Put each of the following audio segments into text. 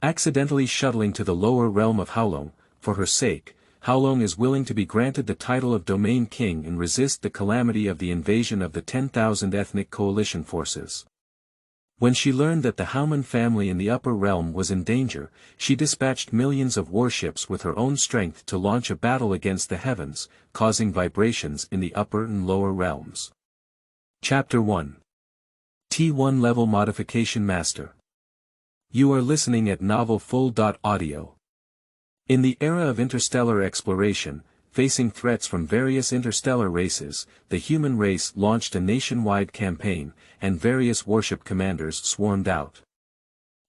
Accidentally shuttling to the lower realm of Haolong, for her sake, Haolong is willing to be granted the title of Domain King and resist the calamity of the invasion of the 10,000 ethnic coalition forces. When she learned that the Haomen family in the upper realm was in danger, she dispatched millions of warships with her own strength to launch a battle against the heavens, causing vibrations in the upper and lower realms. Chapter 1. T1 Level Modification Master. You are listening at Novel Full.audio. In the era of interstellar exploration, facing threats from various interstellar races, the human race launched a nationwide campaign, and various warship commanders swarmed out.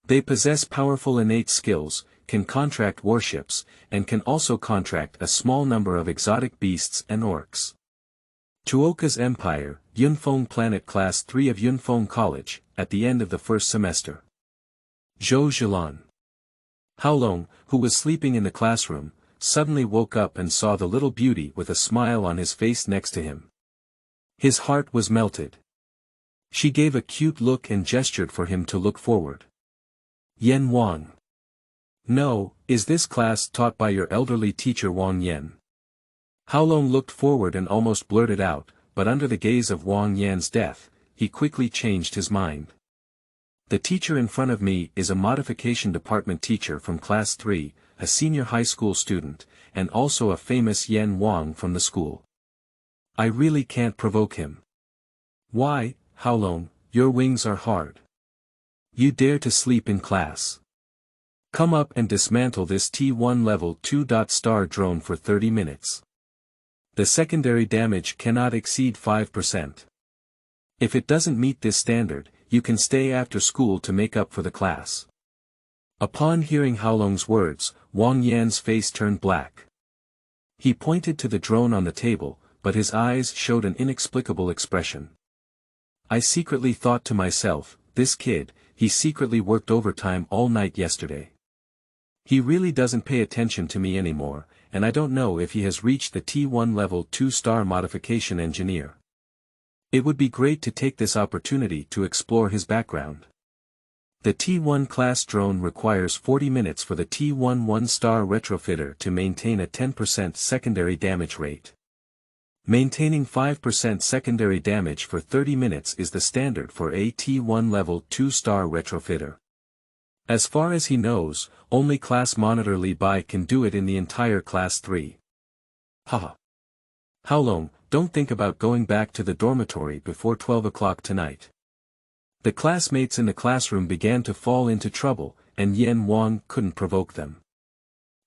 They possess powerful innate skills, can contract warships, and can also contract a small number of exotic beasts and orcs. Tuoka's Empire, Yunfeng Planet Class 3 of Yunfeng College, at the end of the first semester. Zhou Zhilan. Haolong, who was sleeping in the classroom, suddenly woke up and saw the little beauty with a smile on his face next to him. His heart was melted. She gave a cute look and gestured for him to look forward. Yen Wang. No, is this class taught by your elderly teacher Wang Yan? Haolong looked forward and almost blurted out, but under the gaze of Wang Yan's death, he quickly changed his mind. The teacher in front of me is a modification department teacher from class 3, a senior high school student, and also a famous Yen Wang from the school. I really can't provoke him. Why, Haolong, your wings are hard. You dare to sleep in class. Come up and dismantle this T1 level 2. Star drone for 30 minutes. The secondary damage cannot exceed 5%. If it doesn't meet this standard, you can stay after school to make up for the class. Upon hearing Haolong's words, Wang Yan's face turned black. He pointed to the drone on the table, but his eyes showed an inexplicable expression. I secretly thought to myself, this kid, he secretly worked overtime all night yesterday. He really doesn't pay attention to me anymore, and I don't know if he has reached the T1 level 2-star modification engineer. It would be great to take this opportunity to explore his background. The T1 class drone requires 40 minutes for the T1 1-star retrofitter to maintain a 10% secondary damage rate. Maintaining 5% secondary damage for 30 minutes is the standard for a T1 level 2-star retrofitter. As far as he knows, only class monitor Li Bai can do it in the entire class 3. Haha. Haolong, don't think about going back to the dormitory before 12 o'clock tonight. The classmates in the classroom began to fall into trouble, and Yen Wang couldn't provoke them.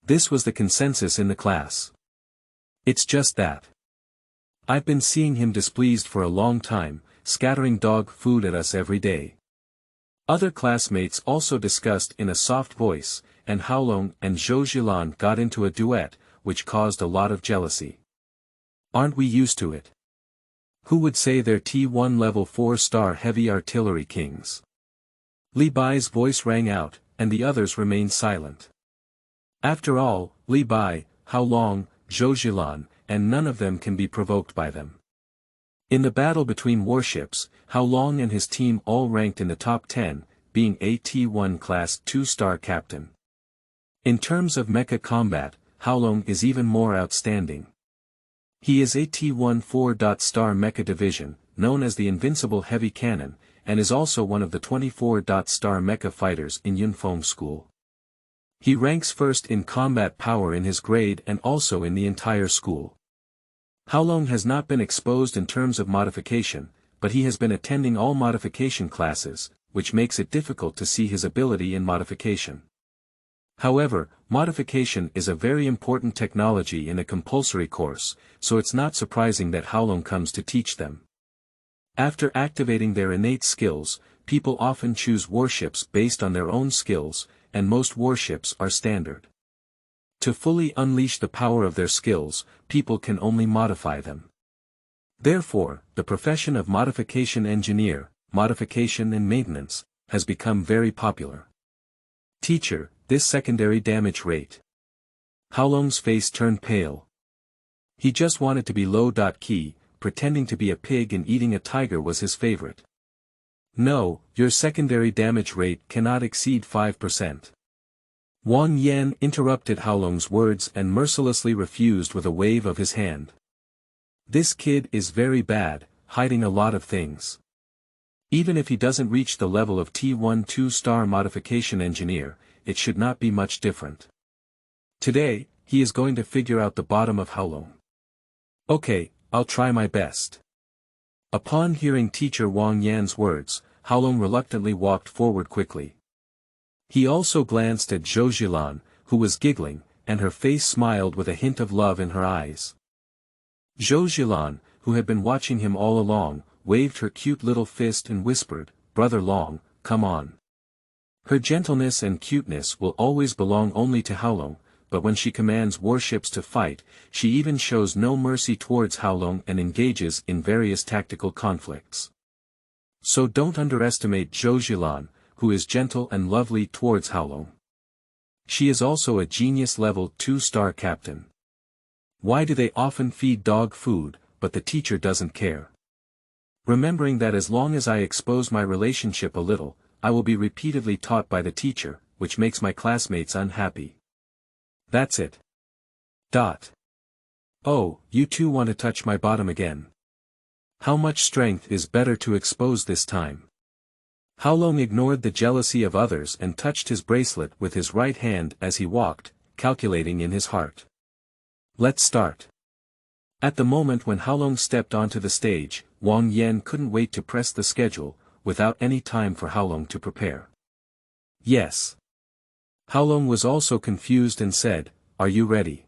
This was the consensus in the class. It's just that. I've been seeing him displeased for a long time, scattering dog food at us every day. Other classmates also discussed in a soft voice, and Haolong and Zhou Zhilan got into a duet, which caused a lot of jealousy. Aren't we used to it? Who would say they're T1 level 4-star heavy artillery kings? Li Bai's voice rang out, and the others remained silent. After all, Li Bai, Haolong, Zhou Zhilan, and none of them can be provoked by them. In the battle between warships, Haolong and his team all ranked in the top 10, being a T1 class 2-star captain. In terms of mecha combat, Haolong is even more outstanding. He is a T1 4-star mecha division, known as the Invincible Heavy Cannon, and is also one of the 24-star mecha fighters in Yunfeng School. He ranks first in combat power in his grade and also in the entire school. Haolong has not been exposed in terms of modification, but he has been attending all modification classes, which makes it difficult to see his ability in modification. However, modification is a very important technology in a compulsory course, so it's not surprising that Haolong comes to teach them. After activating their innate skills, people often choose warships based on their own skills, and most warships are standard. To fully unleash the power of their skills, people can only modify them. Therefore, the profession of modification engineer, modification and maintenance, has become very popular. Teacher, this secondary damage rate. Haolong's face turned pale. He just wanted to be low-key, pretending to be a pig and eating a tiger was his favorite. No, your secondary damage rate cannot exceed 5%. Wang Yan interrupted Haolong's words and mercilessly refused with a wave of his hand. This kid is very bad, hiding a lot of things. Even if he doesn't reach the level of T1 2-star modification engineer, it should not be much different. Today, he is going to figure out the bottom of Haolong. Okay, I'll try my best. Upon hearing teacher Wang Yan's words, Haolong reluctantly walked forward quickly. He also glanced at Zhou Zilan, who was giggling, and her face smiled with a hint of love in her eyes. Zhou Zilan, who had been watching him all along, waved her cute little fist and whispered, "Brother Long, come on." Her gentleness and cuteness will always belong only to Haolong, but when she commands warships to fight, she even shows no mercy towards Haolong and engages in various tactical conflicts. So don't underestimate Zhou Zilan, who is gentle and lovely towards Haolong. She is also a genius level 2-star captain. Why do they often feed dog food, but the teacher doesn't care? Remembering that as long as I expose my relationship a little, I will be repeatedly taught by the teacher, which makes my classmates unhappy. That's it. Oh, you two want to touch my bottom again. How much strength is better to expose this time? Haolong ignored the jealousy of others and touched his bracelet with his right hand as he walked, calculating in his heart. Let's start. At the moment when Haolong stepped onto the stage, Wang Yan couldn't wait to press the schedule, without any time for Haolong to prepare. Yes. Haolong was also confused and said, "Are you ready?"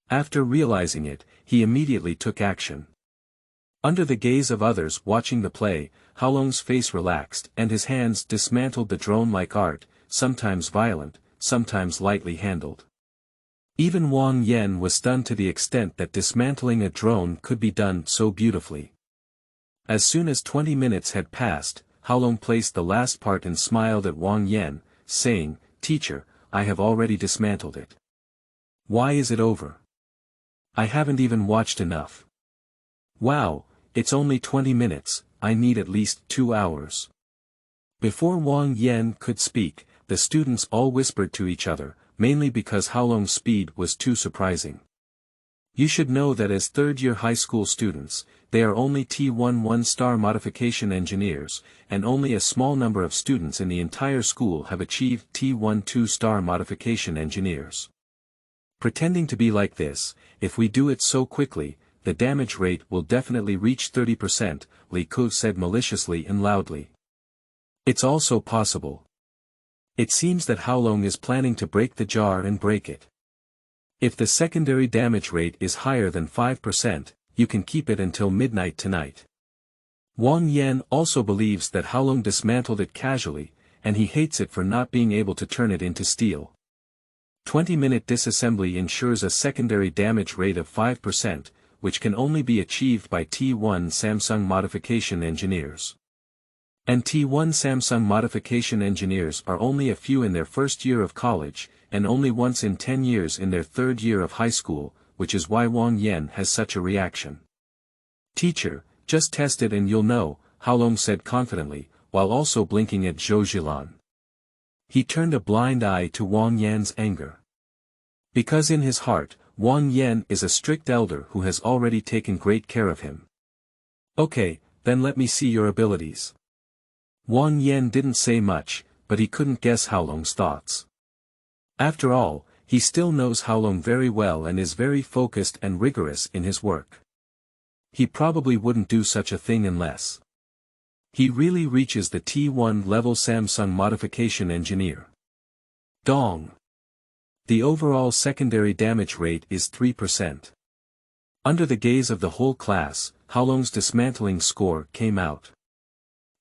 After realizing it, he immediately took action. Under the gaze of others watching the play, Haolong's face relaxed and his hands dismantled the drone-like art, sometimes violent, sometimes lightly handled. Even Wang Yan was stunned to the extent that dismantling a drone could be done so beautifully. As soon as 20 minutes had passed, Haolong placed the last part and smiled at Wang Yan, saying, "Teacher, I have already dismantled it. Why is it over? I haven't even watched enough." "Wow, it's only 20 minutes, I need at least 2 hours. Before Wang Yan could speak, the students all whispered to each other, mainly because Haolong's speed was too surprising. You should know that as third-year high school students, they are only T1 1-star modification engineers, and only a small number of students in the entire school have achieved T1 2-star modification engineers. Pretending to be like this, if we do it so quickly, the damage rate will definitely reach 30%, Li Ku said maliciously and loudly. It's also possible. It seems that Haolong is planning to break the jar and break it. If the secondary damage rate is higher than 5%, you can keep it until midnight tonight. Wang Yan also believes that Haolong dismantled it casually, and he hates it for not being able to turn it into steel. 20-minute disassembly ensures a secondary damage rate of 5%, which can only be achieved by T1 Samsung modification engineers. And T1 Samsung modification engineers are only a few in their first year of college, and only once in 10 years in their third year of high school, which is why Wang Yan has such a reaction. "Teacher, just test it and you'll know," Haolong said confidently, while also blinking at Zhou Zilan. He turned a blind eye to Wang Yan's anger. Because in his heart, Wang Yan is a strict elder who has already taken great care of him. "Okay, then let me see your abilities." Wang Yan didn't say much, but he couldn't guess Haolong's thoughts. After all, he still knows Haolong very well and is very focused and rigorous in his work. He probably wouldn't do such a thing unless he really reaches the T1 level Samsung modification engineer. Dong. The overall secondary damage rate is 3%. Under the gaze of the whole class, Haolong's dismantling score came out.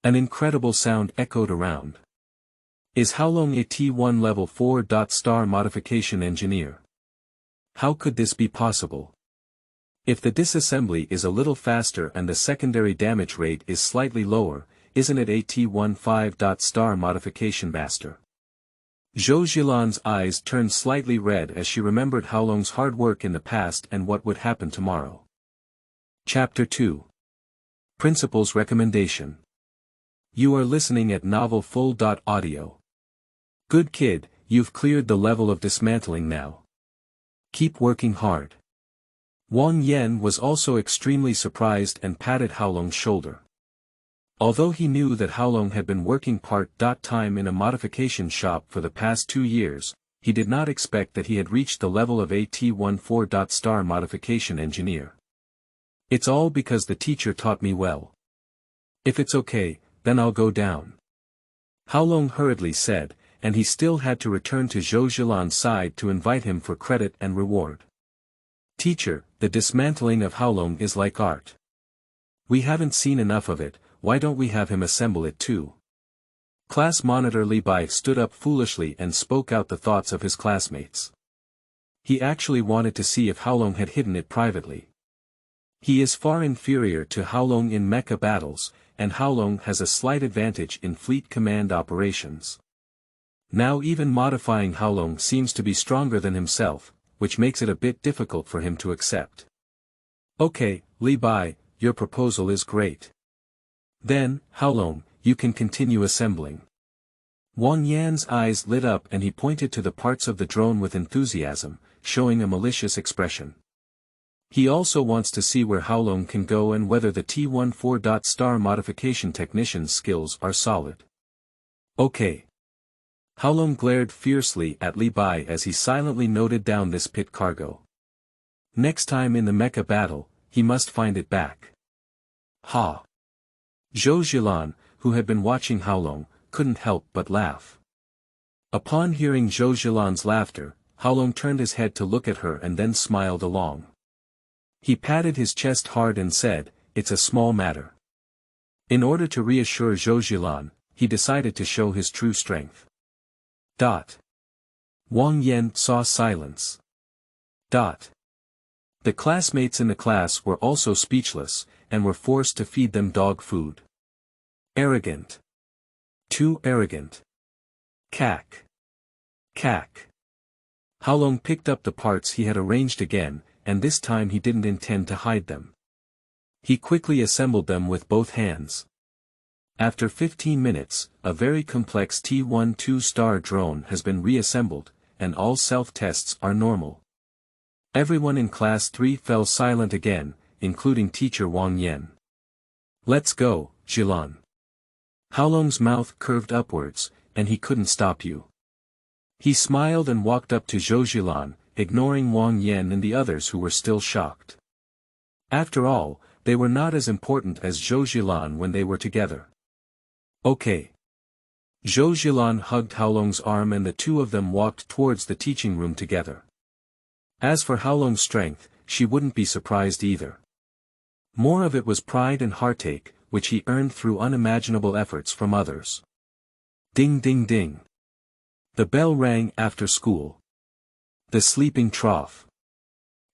An incredible sound echoed around. Is Haolong a T1 level 4-star modification engineer? How could this be possible? If the disassembly is a little faster and the secondary damage rate is slightly lower, isn't it a T1 5-star modification master? Zhou Zilan's eyes turned slightly red as she remembered Haolong's hard work in the past and what would happen tomorrow. Chapter 2. Principal's Recommendation. You are listening at Novel Full. Audio. Good kid, you've cleared the level of dismantling now. Keep working hard. Wang Yan was also extremely surprised and patted Haolong's shoulder. Although he knew that Haolong had been working part-time in a modification shop for the past 2 years, he did not expect that he had reached the level of AT-14 modification engineer. It's all because the teacher taught me well. If it's okay, then I'll go down. Haolong hurriedly said, and he still had to return to Zhou Zhilan's side to invite him for credit and reward. Teacher, the dismantling of Haolong is like art. We haven't seen enough of it, why don't we have him assemble it too? Class monitor Li Bai stood up foolishly and spoke out the thoughts of his classmates. He actually wanted to see if Haolong had hidden it privately. He is far inferior to Haolong in mecha battles, and Haolong has a slight advantage in fleet command operations. Now even modifying Haolong seems to be stronger than himself, which makes it a bit difficult for him to accept. Okay, Li Bai, your proposal is great. Then, Haolong, you can continue assembling. Wang Yan's eyes lit up and he pointed to the parts of the drone with enthusiasm, showing a malicious expression. He also wants to see where Haolong can go and whether the T-14 modification technician's skills are solid. Okay. Haolong glared fiercely at Li Bai as he silently noted down this pit cargo. Next time in the mecha battle, he must find it back. Ha! Zhou Zhilan, who had been watching Haolong, couldn't help but laugh. Upon hearing Zhou Zhilan's laughter, Haolong turned his head to look at her and then smiled along. He patted his chest hard and said, "It's a small matter." In order to reassure Zhou Zhilan, he decided to show his true strength. Wang Yan saw silence. The classmates in the class were also speechless, and were forced to feed them dog food. Arrogant. Too arrogant. Cack. Cack. Haolong picked up the parts he had arranged again, and this time he didn't intend to hide them. He quickly assembled them with both hands. After 15 minutes, a very complex T-1 2-star drone has been reassembled, and all self-tests are normal. Everyone in Class 3 fell silent again, including teacher Wang Yan. Let's go, Zhilan. Haolong's mouth curved upwards, and he couldn't stop you. He smiled and walked up to Zhou Zhilan, ignoring Wang Yan and the others who were still shocked. After all, they were not as important as Zhou Zhilan when they were together. Okay. Zhou Zhilan hugged Haolong's arm and the two of them walked towards the teaching room together. As for Haolong's strength, she wouldn't be surprised either. More of it was pride and heartache, which he earned through unimaginable efforts from others. Ding ding ding. The bell rang after school. The sleeping trough.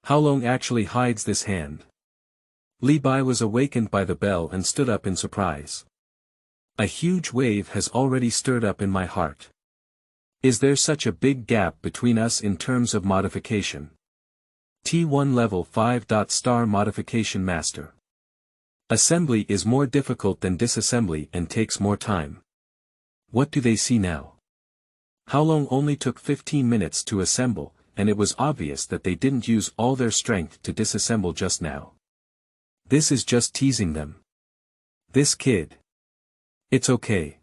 Haolong actually hides this hand. Li Bai was awakened by the bell and stood up in surprise. A huge wave has already stirred up in my heart. Is there such a big gap between us in terms of modification? T1 level 5. Star modification master. Assembly is more difficult than disassembly and takes more time. What do they see now? Haolong only took 15 minutes to assemble, and it was obvious that they didn't use all their strength to disassemble just now. This is just teasing them. This kid. It's okay.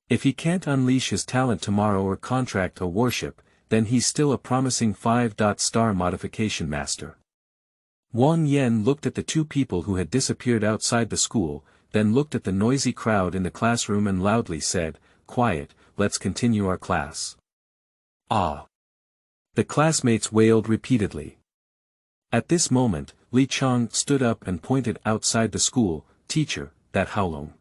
If he can't unleash his talent tomorrow or contract a warship, then he's still a promising 5. Star modification master. Wang Yan looked at the two people who had disappeared outside the school, then looked at the noisy crowd in the classroom and loudly said, "Quiet, let's continue our class." Ah! The classmates wailed repeatedly. At this moment, Li Chang stood up and pointed outside the school, "Teacher, that Haolong."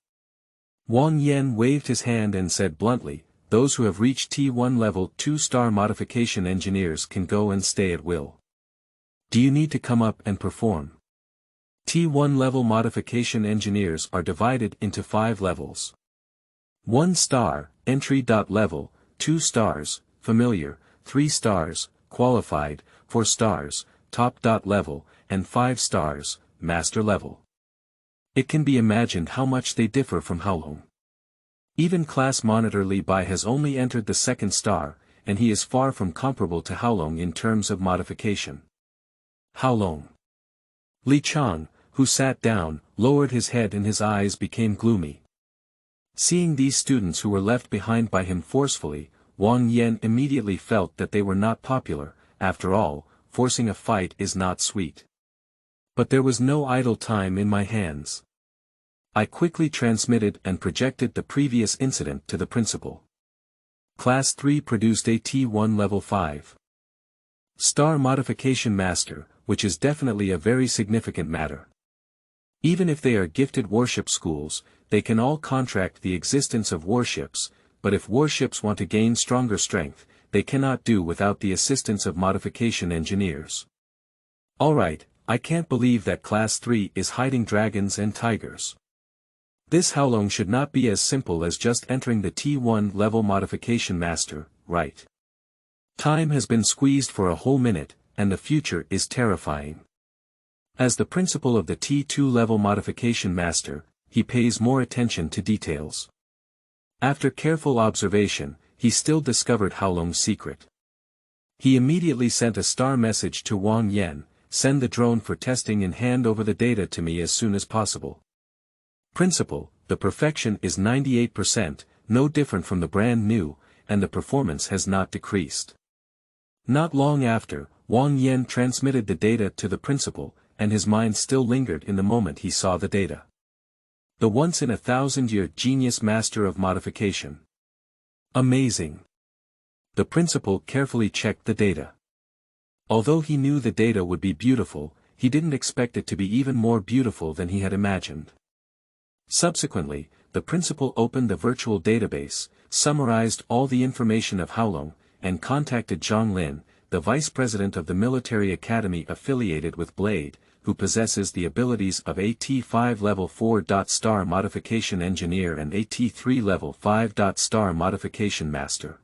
Wang Yan waved his hand and said bluntly, "Those who have reached T1 level 2-star modification engineers can go and stay at will. Do you need to come up and perform?" T1 level modification engineers are divided into 5 levels. 1 star, entry. Level, 2 stars, familiar, 3 stars, qualified, 4 stars, top. Level, and 5 stars, master level. It can be imagined how much they differ from Haolong. Even class monitor Li Bai has only entered the 2nd star, and he is far from comparable to Haolong in terms of modification. Haolong. Li Chang, who sat down, lowered his head and his eyes became gloomy. Seeing these students who were left behind by him forcefully, Wang Yan immediately felt that they were not popular. After all, forcing a fight is not sweet. But there was no idle time in my hands. I quickly transmitted and projected the previous incident to the principal. Class 3 produced AT1 Level 5. Star Modification Master, which is definitely a very significant matter. Even if they are gifted warship schools, they can all contract the existence of warships, but if warships want to gain stronger strength, they cannot do without the assistance of modification engineers. Alright, I can't believe that Class 3 is hiding dragons and tigers. This Haolong should not be as simple as just entering the T1 level modification master, right? Time has been squeezed for a whole minute, and the future is terrifying. As the principal of the T2 level modification master, he pays more attention to details. After careful observation, he still discovered Haolong's secret. He immediately sent a star message to Wang Yan, "Send the drone for testing and hand over the data to me as soon as possible." Principal, the perfection is 98%, no different from the brand new, and the performance has not decreased. Not long after, Wang Yan transmitted the data to the principal, and his mind still lingered in the moment he saw the data. The once-in-a-thousand-year genius master of modification. Amazing. The principal carefully checked the data. Although he knew the data would be beautiful, he didn't expect it to be even more beautiful than he had imagined. Subsequently, the principal opened the virtual database, summarized all the information of Haolong, and contacted Zhang Lin, the vice president of the military academy affiliated with Blade, who possesses the abilities of AT5 Level 4. Star Modification Engineer and AT3 Level 5. Star Modification Master.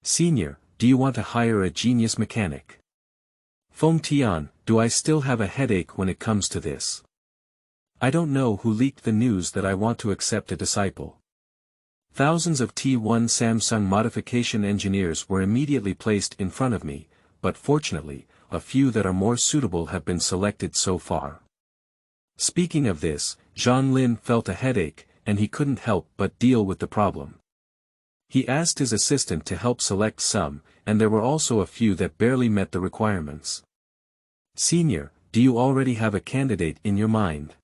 Senior, do you want to hire a genius mechanic? Feng Tian, do I still have a headache when it comes to this? I don't know who leaked the news that I want to accept a disciple. Thousands of T1 Samsung modification engineers were immediately placed in front of me, but fortunately, a few that are more suitable have been selected so far. Speaking of this, Zhang Lin felt a headache, and he couldn't help but deal with the problem. He asked his assistant to help select some, and there were also a few that barely met the requirements. Senior, do you already have a candidate in your mind?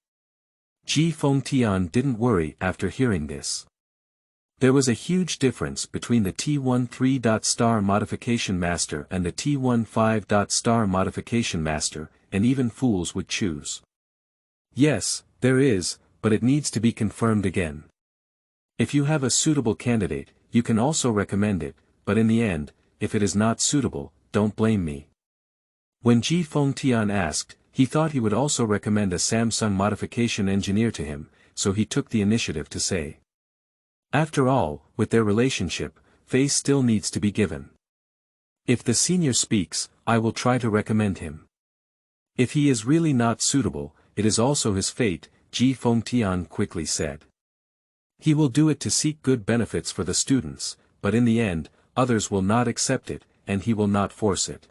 Ji Fengtian didn't worry after hearing this. There was a huge difference between the T1 3. Star Modification Master and the T1 5. Star Modification Master, and even fools would choose. Yes, there is, but it needs to be confirmed again. If you have a suitable candidate, you can also recommend it, but in the end, if it is not suitable, don't blame me. When Ji Fengtian asked, he thought he would also recommend a Samsung modification engineer to him, so he took the initiative to say. After all, with their relationship, face still needs to be given. If the senior speaks, I will try to recommend him. If he is really not suitable, it is also his fate, Ji Fengtian quickly said. He will do it to seek good benefits for the students, but in the end, others will not accept it, and he will not force it.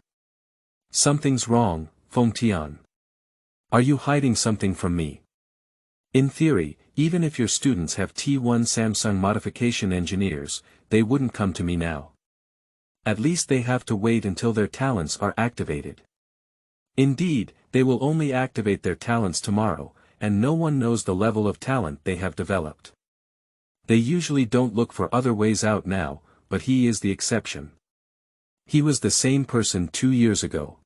Something's wrong, Fengtian. Are you hiding something from me? In theory, even if your students have T1 Samsung modification engineers, they wouldn't come to me now. At least they have to wait until their talents are activated. Indeed, they will only activate their talents tomorrow, and no one knows the level of talent they have developed. They usually don't look for other ways out now, but he is the exception. He was the same person 2 years ago.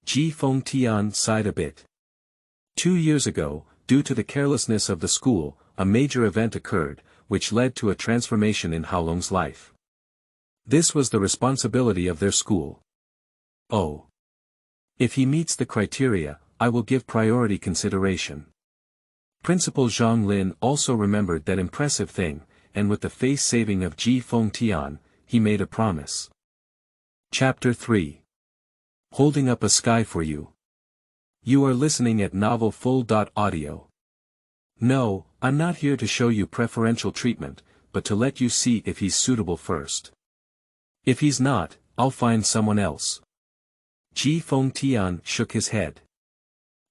Ji Fengtian sighed a bit. 2 years ago, due to the carelessness of the school, a major event occurred, which led to a transformation in Haolong's life. This was the responsibility of their school. Oh. If he meets the criteria, I will give priority consideration. Principal Zhang Lin also remembered that impressive thing, and with the face saving of Ji Fengtian, he made a promise. Chapter 3. Holding up a sky for you. You are listening at Novel Full.audio. No, I'm not here to show you preferential treatment, but to let you see if he's suitable first. If he's not, I'll find someone else. Ji Fengtian shook his head.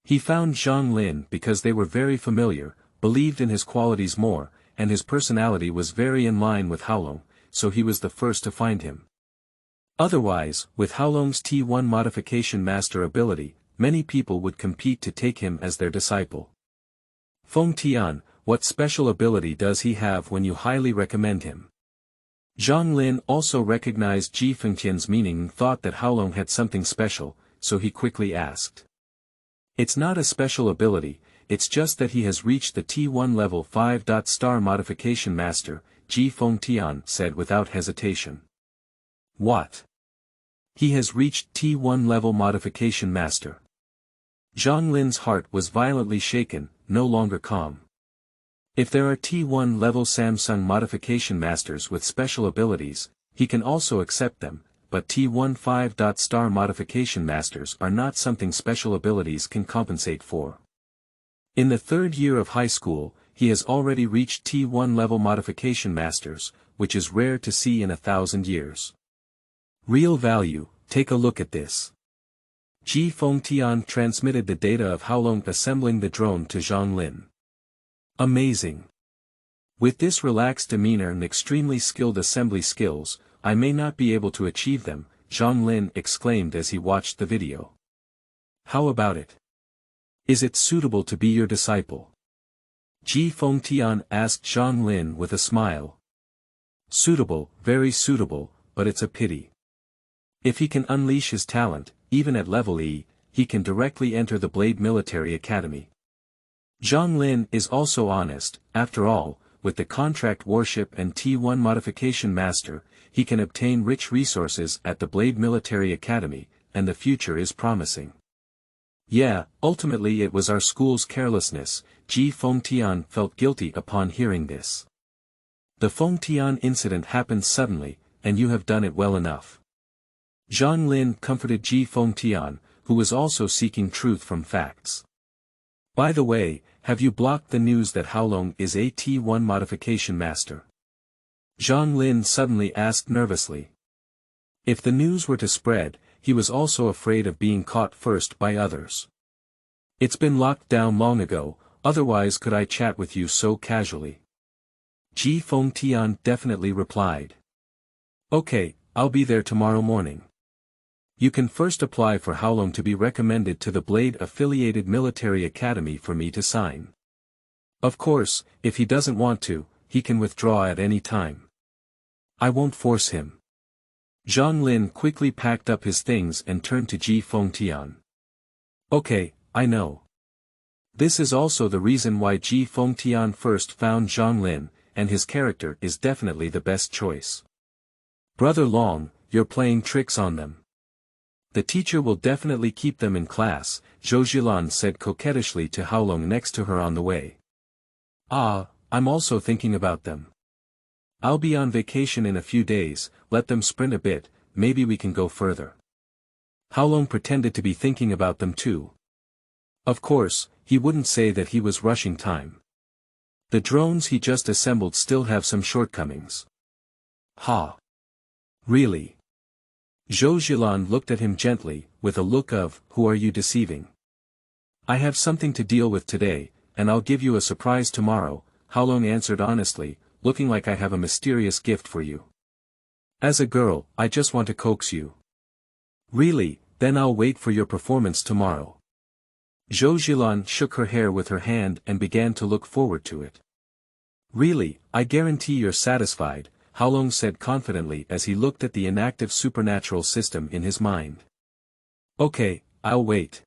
He found Zhang Lin because they were very familiar, believed in his qualities more, and his personality was very in line with Haolong, so he was the first to find him. Otherwise, with Haolong's T1 modification master ability, many people would compete to take him as their disciple. Fengtian, what special ability does he have when you highly recommend him? Zhang Lin also recognized Ji Fengtian's meaning and thought that Haolong had something special, so he quickly asked. It's not a special ability, it's just that he has reached the T1 level 5. Star modification master, Ji Fengtian said without hesitation. What? He has reached T1 level modification master. Zhang Lin's heart was violently shaken, no longer calm. If there are T1 level Samsung modification masters with special abilities, he can also accept them, but T1 5. Star modification masters are not something special abilities can compensate for. In the third year of high school, he has already reached T1 level modification masters, which is rare to see in 1,000 years. Real value, take a look at this. Ji Fengtian transmitted the data of Haolong assembling the drone to Zhang Lin. Amazing. With this relaxed demeanor and extremely skilled assembly skills, I may not be able to achieve them, Zhang Lin exclaimed as he watched the video. How about it? Is it suitable to be your disciple? Ji Fengtian asked Zhang Lin with a smile. Suitable, very suitable, but it's a pity. If he can unleash his talent, even at level E, he can directly enter the Blade Military Academy. Zhang Lin is also honest, after all, with the contract warship and T1 modification master, he can obtain rich resources at the Blade Military Academy, and the future is promising. Yeah, ultimately it was our school's carelessness, Ji Fengtian felt guilty upon hearing this. The Fengtian incident happened suddenly, and you have done it well enough. Zhang Lin comforted Ji Fengtian, who was also seeking truth from facts. By the way, have you blocked the news that Haolong is a T1 modification master? Zhang Lin suddenly asked nervously. If the news were to spread, he was also afraid of being caught first by others. It's been locked down long ago, otherwise could I chat with you so casually? Ji Fengtian definitely replied. Okay, I'll be there tomorrow morning. You can first apply for Haolong to be recommended to the Blade-affiliated military academy for me to sign. Of course, if he doesn't want to, he can withdraw at any time. I won't force him. Zhang Lin quickly packed up his things and turned to Ji Fengtian. Okay, I know. This is also the reason why Ji Fengtian first found Zhang Lin, and his character is definitely the best choice. Brother Long, you're playing tricks on them. The teacher will definitely keep them in class, Zhou Zhilan said coquettishly to Haolong next to her on the way. Ah, I'm also thinking about them. I'll be on vacation in a few days, let them sprint a bit, maybe we can go further. Haolong pretended to be thinking about them too. Of course, he wouldn't say that he was rushing time. The drones he just assembled still have some shortcomings. Ha! Really? Zhou Zhilan looked at him gently, with a look of, who are you deceiving? I have something to deal with today, and I'll give you a surprise tomorrow, Haolong answered honestly, looking like I have a mysterious gift for you. As a girl, I just want to coax you. Really, then I'll wait for your performance tomorrow. Zhou Zhilan shook her hair with her hand and began to look forward to it. Really, I guarantee you're satisfied, Haolong said confidently as he looked at the inactive supernatural system in his mind. Okay, I'll wait.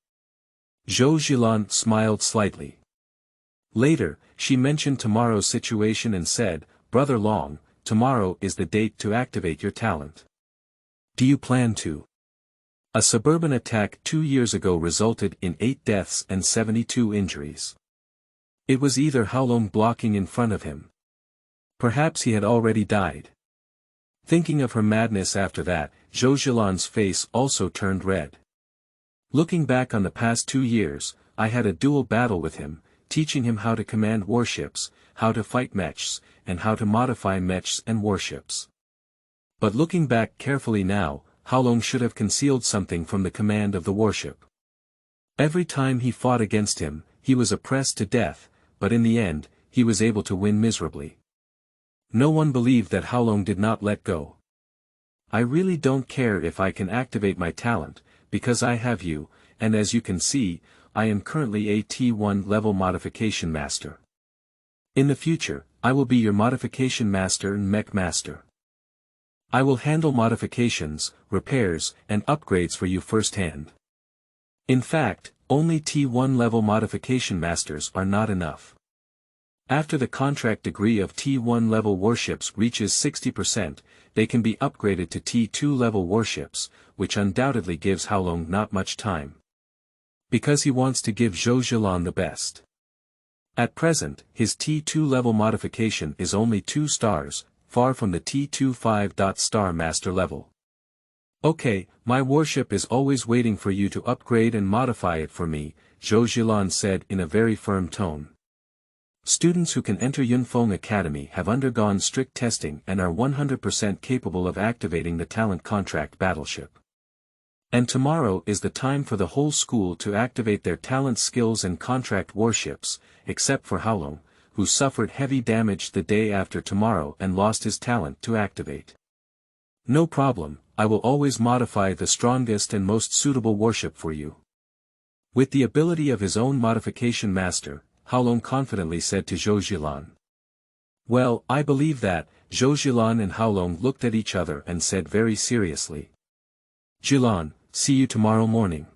Zhou Zhilan smiled slightly. Later, she mentioned tomorrow's situation and said, Brother Long, tomorrow is the date to activate your talent. Do you plan to? A suburban attack 2 years ago resulted in 8 deaths and 72 injuries. It was either Haolong blocking in front of him. Perhaps he had already died. Thinking of her madness after that, Zhou Zhilan's face also turned red. Looking back on the past 2 years, I had a dual battle with him, teaching him how to command warships, how to fight mechs, and how to modify mechs and warships. But looking back carefully now, Haolong should have concealed something from the command of the warship. Every time he fought against him, he was oppressed to death, but in the end, he was able to win miserably. No one believed that Haolong did not let go. I really don't care if I can activate my talent, because I have you, and as you can see, I am currently a T1 level modification master. In the future, I will be your modification master and mech master. I will handle modifications, repairs, and upgrades for you firsthand. In fact, only T1 level modification masters are not enough. After the contract degree of T1 level warships reaches 60%, they can be upgraded to T2 level warships, which undoubtedly gives Haolong not much time. Because he wants to give Zhou Zhilan the best. At present, his T2 level modification is only 2 stars, far from the T2 5-star master level. Okay, my warship is always waiting for you to upgrade and modify it for me, Zhou Zhilan said in a very firm tone. Students who can enter Yunfeng Academy have undergone strict testing and are 100% capable of activating the talent contract battleship. And tomorrow is the time for the whole school to activate their talent skills and contract warships, except for Haolong, who suffered heavy damage the day after tomorrow and lost his talent to activate. No problem, I will always modify the strongest and most suitable warship for you. With the ability of his own modification master, Haolong confidently said to Zhou Zhilan. Well, I believe that, Zhou Zhilan and Haolong looked at each other and said very seriously. Zhilan, see you tomorrow morning.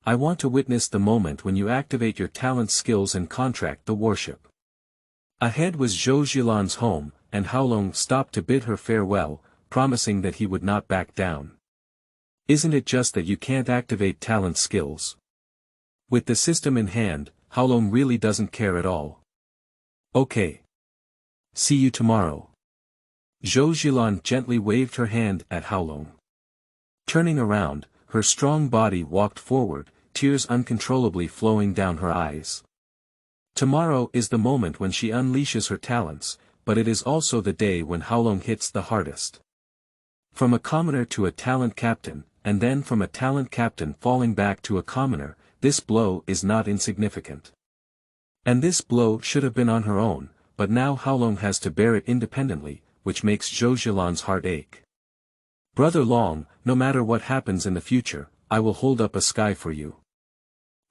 I want to witness the moment when you activate your talent skills and contract the warship. Ahead was Zhou Zhilan's home, and Haolong stopped to bid her farewell, promising that he would not back down. Isn't it just that you can't activate talent skills? With the system in hand, Haolong really doesn't care at all. Okay. See you tomorrow. Zhou Zhilan gently waved her hand at Haolong. Turning around, her strong body walked forward, tears uncontrollably flowing down her eyes. Tomorrow is the moment when she unleashes her talents, but it is also the day when Haolong hits the hardest. From a commoner to a talent captain, and then from a talent captain falling back to a commoner, this blow is not insignificant. And this blow should have been on her own, but now Haolong has to bear it independently, which makes Zhou Zhilan's heart ache. Brother Long, no matter what happens in the future, I will hold up a sky for you.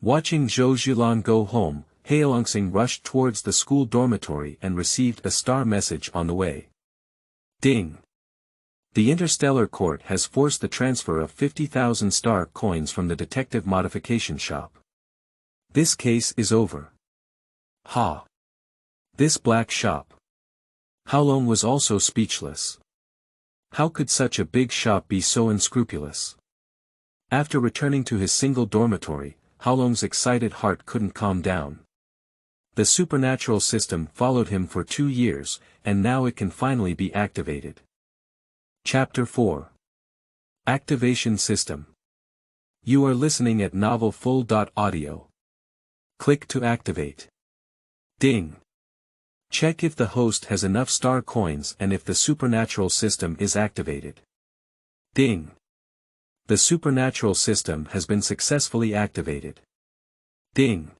Watching Zhou Zhilan go home, Haolong rushed towards the school dormitory and received a star message on the way. Ding! The Interstellar Court has forced the transfer of 50,000 star coins from the detective modification shop. This case is over. Ha! This black shop. Haolong was also speechless. How could such a big shop be so unscrupulous? After returning to his single dormitory, Haolong's excited heart couldn't calm down. The supernatural system followed him for 2 years, and now it can finally be activated. Chapter 4. Activation System. You are listening at novelfull.audio. Click to activate. Ding. Check if the host has enough star coins and if the supernatural system is activated. Ding. The supernatural system has been successfully activated. Ding.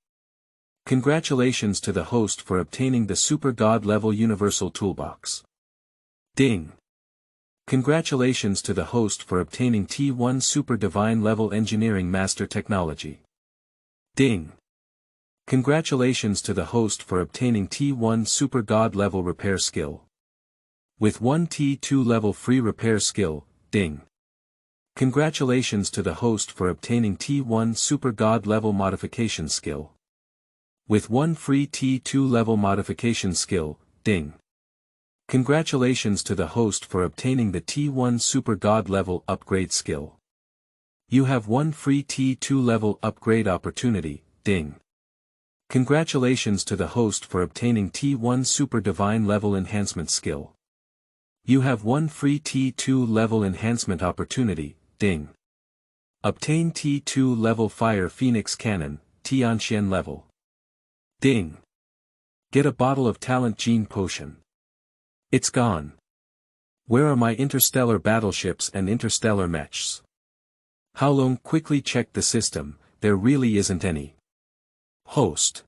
Congratulations to the host for obtaining the Super God level Universal Toolbox. Ding. Congratulations to the host for obtaining T1 Super Divine level Engineering Master Technology. Ding. Congratulations to the host for obtaining T1 Super God level Repair Skill. With 1 T2 level free repair skill, ding. Congratulations to the host for obtaining T1 Super God level Modification Skill. With 1 free T2 level Modification Skill, ding. Congratulations to the host for obtaining the T1 Super God level Upgrade Skill. You have 1 free T2 level Upgrade opportunity, ding. Congratulations to the host for obtaining T1 Super Divine level Enhancement Skill. You have 1 free T2 level Enhancement opportunity, ding. Obtain T2 level Fire Phoenix Cannon, Tianxian level. Ding. Get a bottle of Talent Gene Potion. It's gone. Where are my interstellar battleships and interstellar mechs? Haolong quickly checked the system, there really isn't any. Host.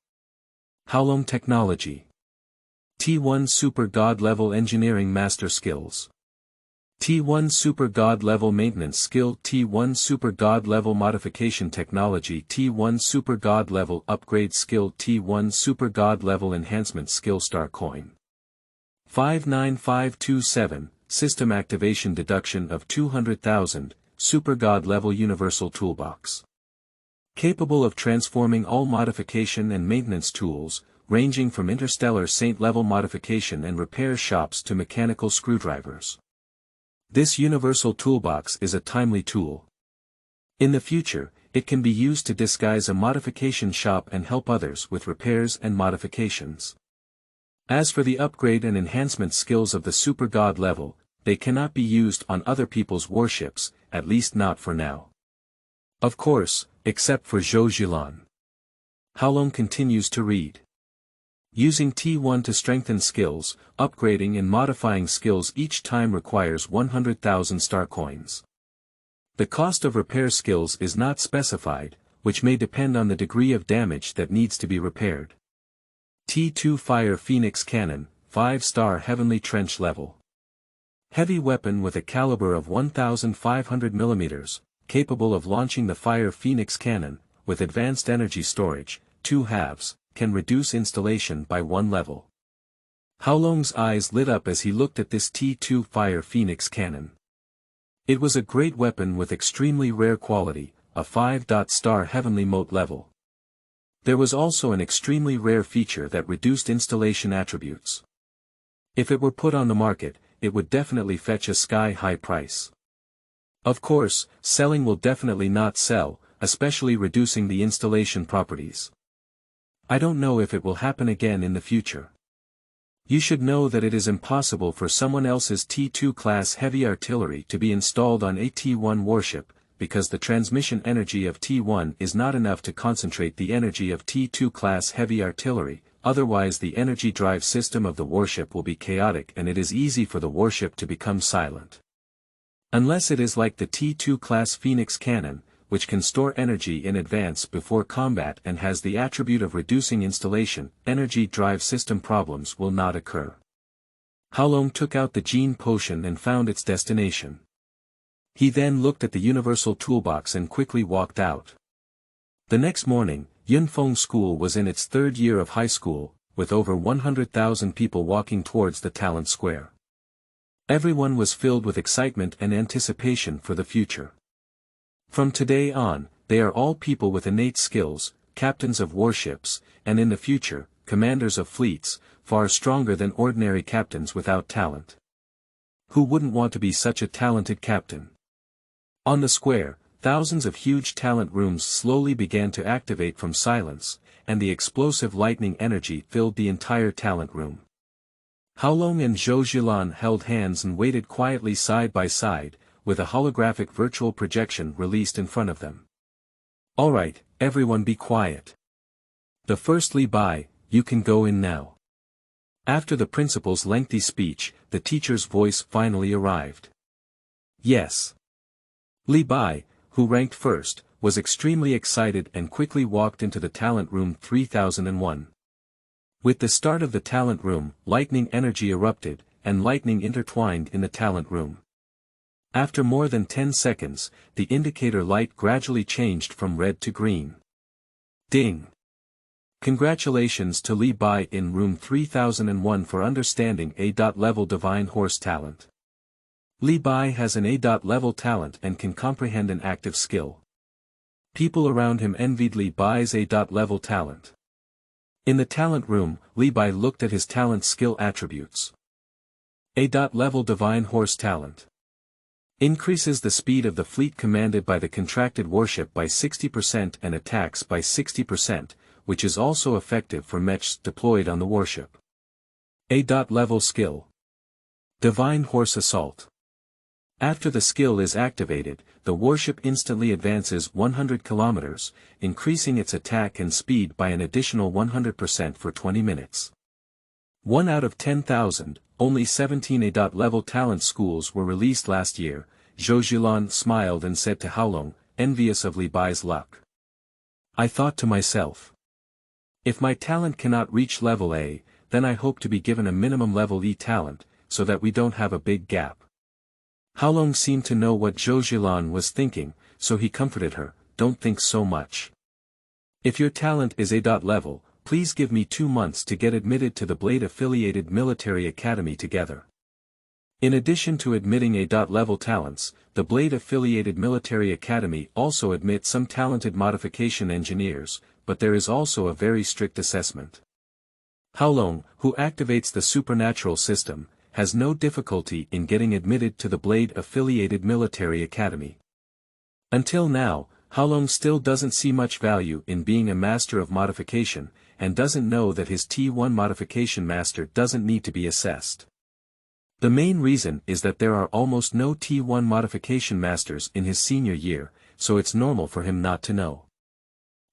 Haolong Technology. T1 Super God Level Engineering Master Skills. T1 Super God Level Maintenance Skill, T1 Super God Level Modification Technology, T1 Super God Level Upgrade Skill, T1 Super God Level Enhancement Skill. Star Coin 59527, System Activation Deduction of 200,000, Super God Level Universal Toolbox. Capable of transforming all modification and maintenance tools, ranging from interstellar saint level modification and repair shops to mechanical screwdrivers. This universal toolbox is a timely tool. In the future, it can be used to disguise a modification shop and help others with repairs and modifications. As for the upgrade and enhancement skills of the Super God level, they cannot be used on other people's warships, at least not for now. Of course, except for Zhou Zhilan. Haolong continues to read. Using T1 to strengthen skills, upgrading and modifying skills each time requires 100,000 star coins. The cost of repair skills is not specified, which may depend on the degree of damage that needs to be repaired. T2 Fire Phoenix Cannon, 5-star Heavenly Trench Level. Heavy weapon with a caliber of 1,500 mm, capable of launching the Fire Phoenix Cannon, with advanced energy storage, 2 halves, can reduce installation by 1 level. Haolong's eyes lit up as he looked at this T2 Fire Phoenix Cannon. It was a great weapon with extremely rare quality, a 5-star Heavenly Mote level. There was also an extremely rare feature that reduced installation attributes. If it were put on the market, it would definitely fetch a sky-high price. Of course, selling will definitely not sell, especially reducing the installation properties. I don't know if it will happen again in the future. You should know that it is impossible for someone else's T2 class heavy artillery to be installed on a T1 warship, because the transmission energy of T1 is not enough to concentrate the energy of T2 class heavy artillery, otherwise the energy drive system of the warship will be chaotic and it is easy for the warship to become silent. Unless it is like the T2 class Phoenix Cannon, which can store energy in advance before combat and has the attribute of reducing installation, energy drive system problems will not occur. Haolong took out the gene potion and found its destination. He then looked at the universal toolbox and quickly walked out. The next morning, Yunfeng School was in its 3rd year of high school, with over 100,000 people walking towards the Talent Square. Everyone was filled with excitement and anticipation for the future. From today on, they are all people with innate skills, captains of warships, and in the future, commanders of fleets, far stronger than ordinary captains without talent. Who wouldn't want to be such a talented captain? On the square, thousands of huge talent rooms slowly began to activate from silence, and the explosive lightning energy filled the entire talent room. Haolong and Zhou Zhilan held hands and waited quietly side by side, with a holographic virtual projection released in front of them. Alright, everyone be quiet. The first Li Bai, you can go in now. After the principal's lengthy speech, the teacher's voice finally arrived. Yes. Li Bai, who ranked first, was extremely excited and quickly walked into the talent room 3001. With the start of the talent room, lightning energy erupted, and lightning intertwined in the talent room. After more than 10 seconds, the indicator light gradually changed from red to green. Ding! Congratulations to Li Bai in room 3001 for understanding A.level Divine Horse talent. Li Bai has an A.level talent and can comprehend an active skill. People around him envied Li Bai's A.level talent. In the talent room, Li Bai looked at his talent skill attributes. A.level Divine Horse talent. Increases the speed of the fleet commanded by the contracted warship by 60% and attacks by 60%, which is also effective for mechs deployed on the warship. A.level skill. Divine Horse Assault. After the skill is activated, the warship instantly advances 100 kilometers, increasing its attack and speed by an additional 100% for 20 minutes. 1 out of 10,000, only 17 A.level talent schools were released last year. Zhou Zhilan smiled and said to Haolong, envious of Li Bai's luck. I thought to myself. If my talent cannot reach level A, then I hope to be given a minimum level E talent, so that we don't have a big gap. Haolong seemed to know what Zhou Zhilan was thinking, so he comforted her, don't think so much. If your talent is A.level, please give me 2 months to get admitted to the Blade-affiliated military academy together. In addition to admitting A.level talents, the Blade-affiliated military academy also admits some talented modification engineers, but there is also a very strict assessment. Haolong, who activates the supernatural system, has no difficulty in getting admitted to the Blade-affiliated military academy. Until now, Haolong still doesn't see much value in being a master of modification, and doesn't know that his T1 modification master doesn't need to be assessed. The main reason is that there are almost no T1 modification masters in his senior year, so it's normal for him not to know.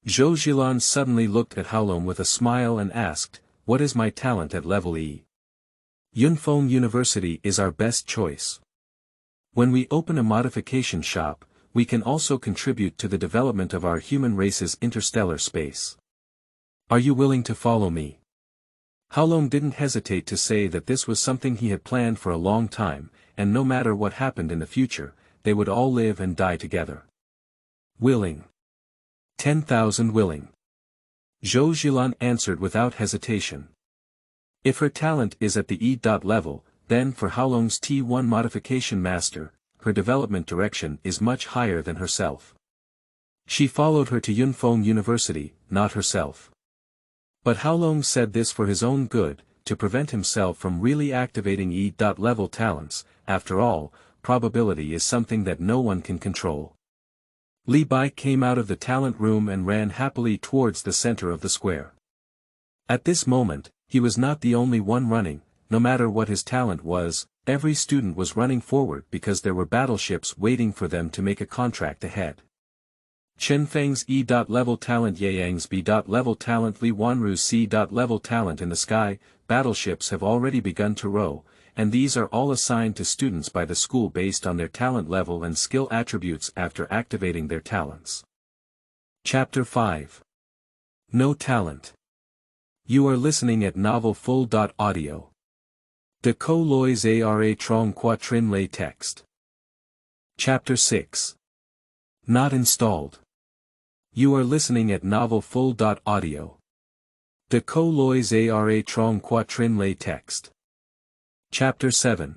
Zhou Zhilan suddenly looked at Haolong with a smile and asked, what is my talent at level E? Yunfeng University is our best choice. When we open a modification shop, we can also contribute to the development of our human race's interstellar space. Are you willing to follow me? Haolong didn't hesitate to say that this was something he had planned for a long time, and no matter what happened in the future, they would all live and die together. Willing. 10,000 willing. Zhou Zhilan answered without hesitation. If her talent is at the E.level, then for Haolong's T1 modification master, her development direction is much higher than herself. She followed her to Yunfeng University, not herself. But Haolong said this for his own good, to prevent himself from really activating E.level talents. After all, probability is something that no one can control. Li Bai came out of the talent room and ran happily towards the center of the square. At this moment, he was not the only one running. No matter what his talent was, every student was running forward because there were battleships waiting for them to make a contract ahead. Chen Feng's E.level talent, Yang's B.level talent, Li Wanru's C.level talent. In the sky, battleships have already begun to row, and these are all assigned to students by the school based on their talent level and skill attributes after activating their talents. Chapter 5. No Talent. You are listening at Novel Full. Audio. De Co Lois Ara Trong Quatrin Lay Text. Chapter 6. Not installed. You are listening at Novel Full. Audio. De Co Lois Ara Trong Quatrin Lay Text. Chapter 7.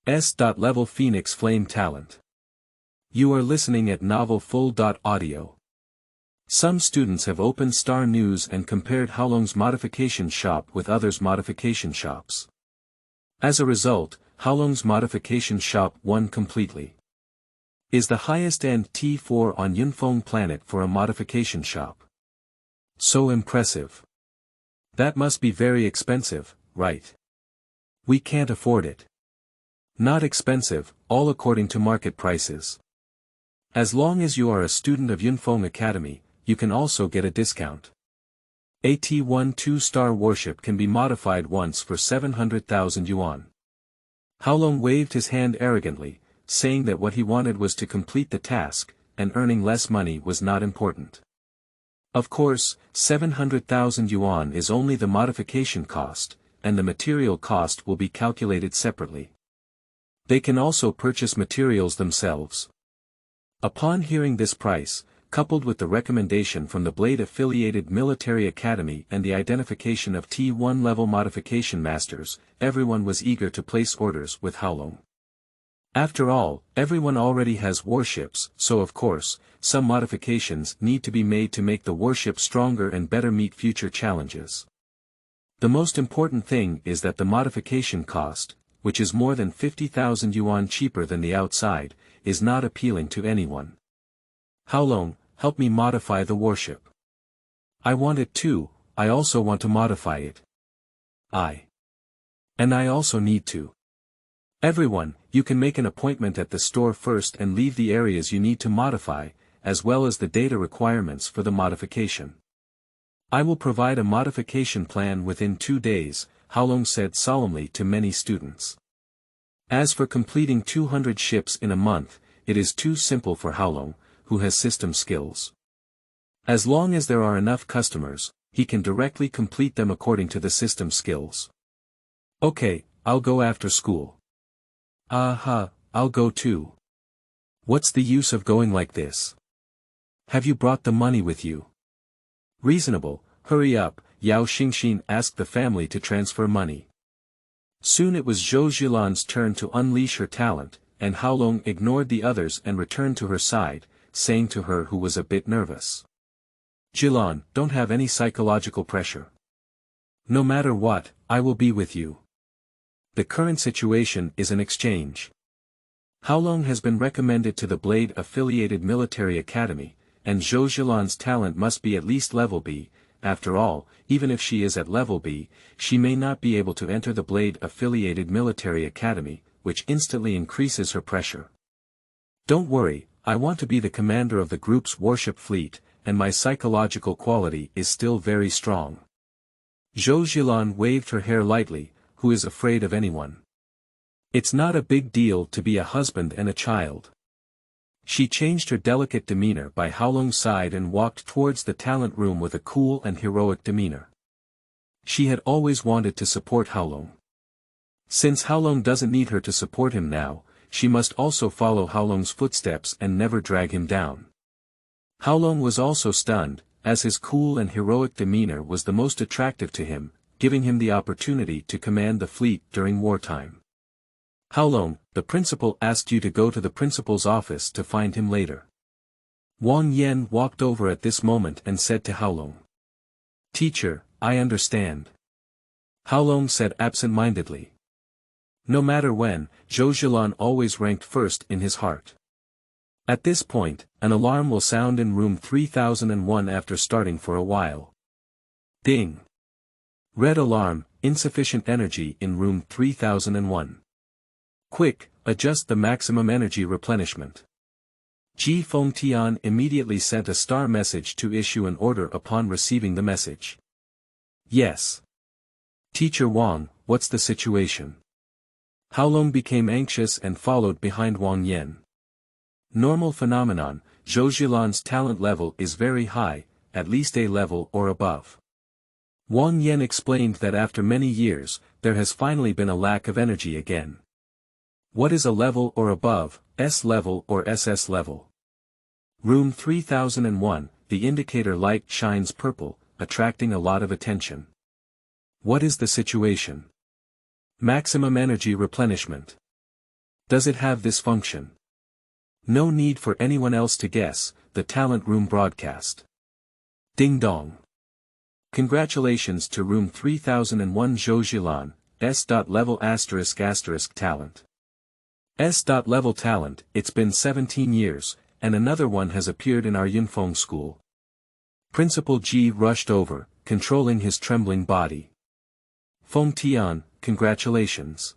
S.level Phoenix Flame Talent. You are listening at Novel Full. Audio. Some students have opened Star News and compared Haolong's modification shop with others' modification shops. As a result, Haolong's modification shop won completely. Is the highest-end T4 on Yunfeng planet for a modification shop. So impressive. That must be very expensive, right? We can't afford it. Not expensive, all according to market prices. As long as you are a student of Yunfeng Academy, you can also get a discount. A T1 2-star warship can be modified once for 700,000 yuan. Haolong waved his hand arrogantly, saying that what he wanted was to complete the task, and earning less money was not important. Of course, 700,000 yuan is only the modification cost, and the material cost will be calculated separately. They can also purchase materials themselves. Upon hearing this price, coupled with the recommendation from the Blade-affiliated military academy and the identification of T1 level modification masters, everyone was eager to place orders with Haolong. After all, everyone already has warships, so of course, some modifications need to be made to make the warship stronger and better meet future challenges. The most important thing is that the modification cost, which is more than 50,000 yuan cheaper than the outside, is not appealing to anyone. Haolong, help me modify the warship. I want it too, I also want to modify it. And I also need to. Everyone, you can make an appointment at the store first and leave the areas you need to modify, as well as the data requirements for the modification. I will provide a modification plan within 2 days, Haolong said solemnly to many students. As for completing 200 ships in a month, it is too simple for Haolong, who has system skills. As long as there are enough customers, he can directly complete them according to the system skills. Okay, I'll go after school. Aha, I'll go too. What's the use of going like this? Have you brought the money with you? Reasonable, hurry up, Yao Xingxin asked the family to transfer money. Soon it was Zhou Zhilan's turn to unleash her talent, and Haolong ignored the others and returned to her side, saying to her who was a bit nervous. Zhilan, don't have any psychological pressure. No matter what, I will be with you. The current situation is an exchange. Haolong has been recommended to the Blade-affiliated military academy, and Zhou Zhilan's talent must be at least level B. After all, even if she is at level B, she may not be able to enter the Blade-affiliated military academy, which instantly increases her pressure. Don't worry, I want to be the commander of the group's warship fleet, and my psychological quality is still very strong. Zhou Zhilan waved her hair lightly, who is afraid of anyone. It's not a big deal to be a husband and a child. She changed her delicate demeanor by Haolong's side and walked towards the talent room with a cool and heroic demeanor. She had always wanted to support Haolong. Since Haolong doesn't need her to support him now, she must also follow Haolong's footsteps and never drag him down. Haolong was also stunned, as his cool and heroic demeanor was the most attractive to him, giving him the opportunity to command the fleet during wartime. Haolong, the principal asked you to go to the principal's office to find him later. Wang Yan walked over at this moment and said to Haolong. Teacher, I understand. Haolong said absent-mindedly. No matter when, Zhou Zhilan always ranked first in his heart. At this point, an alarm will sound in room 3001 after starting for a while. Ding. Red alarm, insufficient energy in room 3001. Quick, adjust the maximum energy replenishment. Ji Fengtian immediately sent a star message to issue an order upon receiving the message. Yes. Teacher Wang, what's the situation? Haolong became anxious and followed behind Wang Yan. Normal phenomenon, Zhou Zhilan's talent level is very high, at least A level or above. Wang Yan explained that after many years, there has finally been a lack of energy again. What is a level or above, S level or SS level? Room 3001, the indicator light shines purple, attracting a lot of attention. What is the situation? Maximum energy replenishment. Does it have this function? No need for anyone else to guess, the talent room broadcast. Ding dong. Congratulations to room 3001 Zhou Zhilan, S.level *** talent. S.level talent, it's been 17 years, and another one has appeared in our Yunfeng school. Principal Ji rushed over, controlling his trembling body. Feng Tian, congratulations.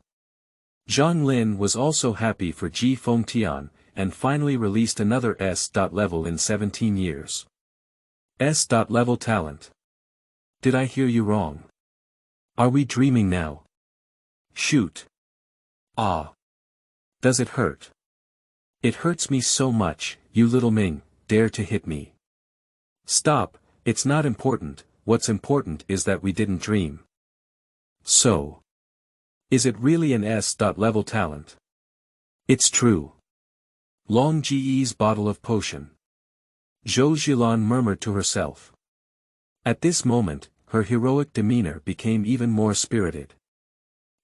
Zhang Lin was also happy for Ji Feng Tian, and finally released another S.level in 17 years. S.level talent. Did I hear you wrong? Are we dreaming now? Shoot. Ah. Does it hurt? It hurts me so much, you little Ming, dare to hit me. Stop, it's not important, what's important is that we didn't dream. So. Is it really an S.level talent? It's true. Long Ji's bottle of potion. Zhou Zhilan murmured to herself. At this moment, her heroic demeanor became even more spirited.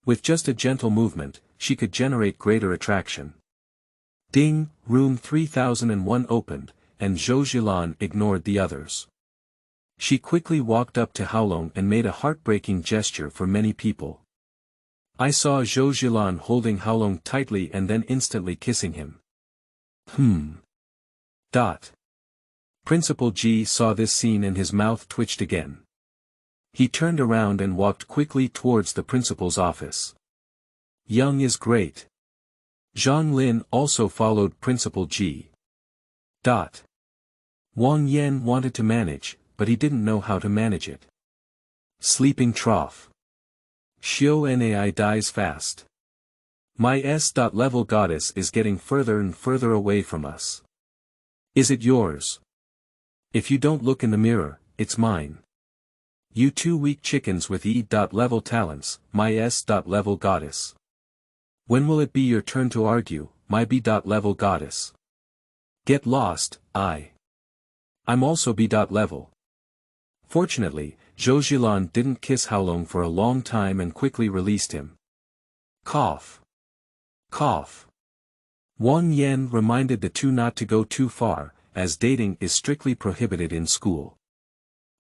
With just a gentle movement, she could generate greater attraction. Ding, room 3001 opened, and Zhou Zhilan ignored the others. She quickly walked up to Haolong and made a heartbreaking gesture for many people. I saw Zhou Zhilan holding Haolong tightly and then instantly kissing him. Principal Ji saw this scene and his mouth twitched again. He turned around and walked quickly towards the principal's office. Young is great. Zhang Lin also followed Principal Ji. Wang Yan wanted to manage, but he didn't know how to manage it. Sleeping trough. Nai dies fast. My S.level goddess is getting further and further away from us. Is it yours? If you don't look in the mirror, it's mine. You two weak chickens with E.level talents, my S.level goddess. When will it be your turn to argue, my B.level goddess? Get lost, I'm also B.level. Fortunately, Zhou Zhilan didn't kiss Haolong for a long time and quickly released him. Cough. Cough. Wang Yan reminded the two not to go too far, as dating is strictly prohibited in school.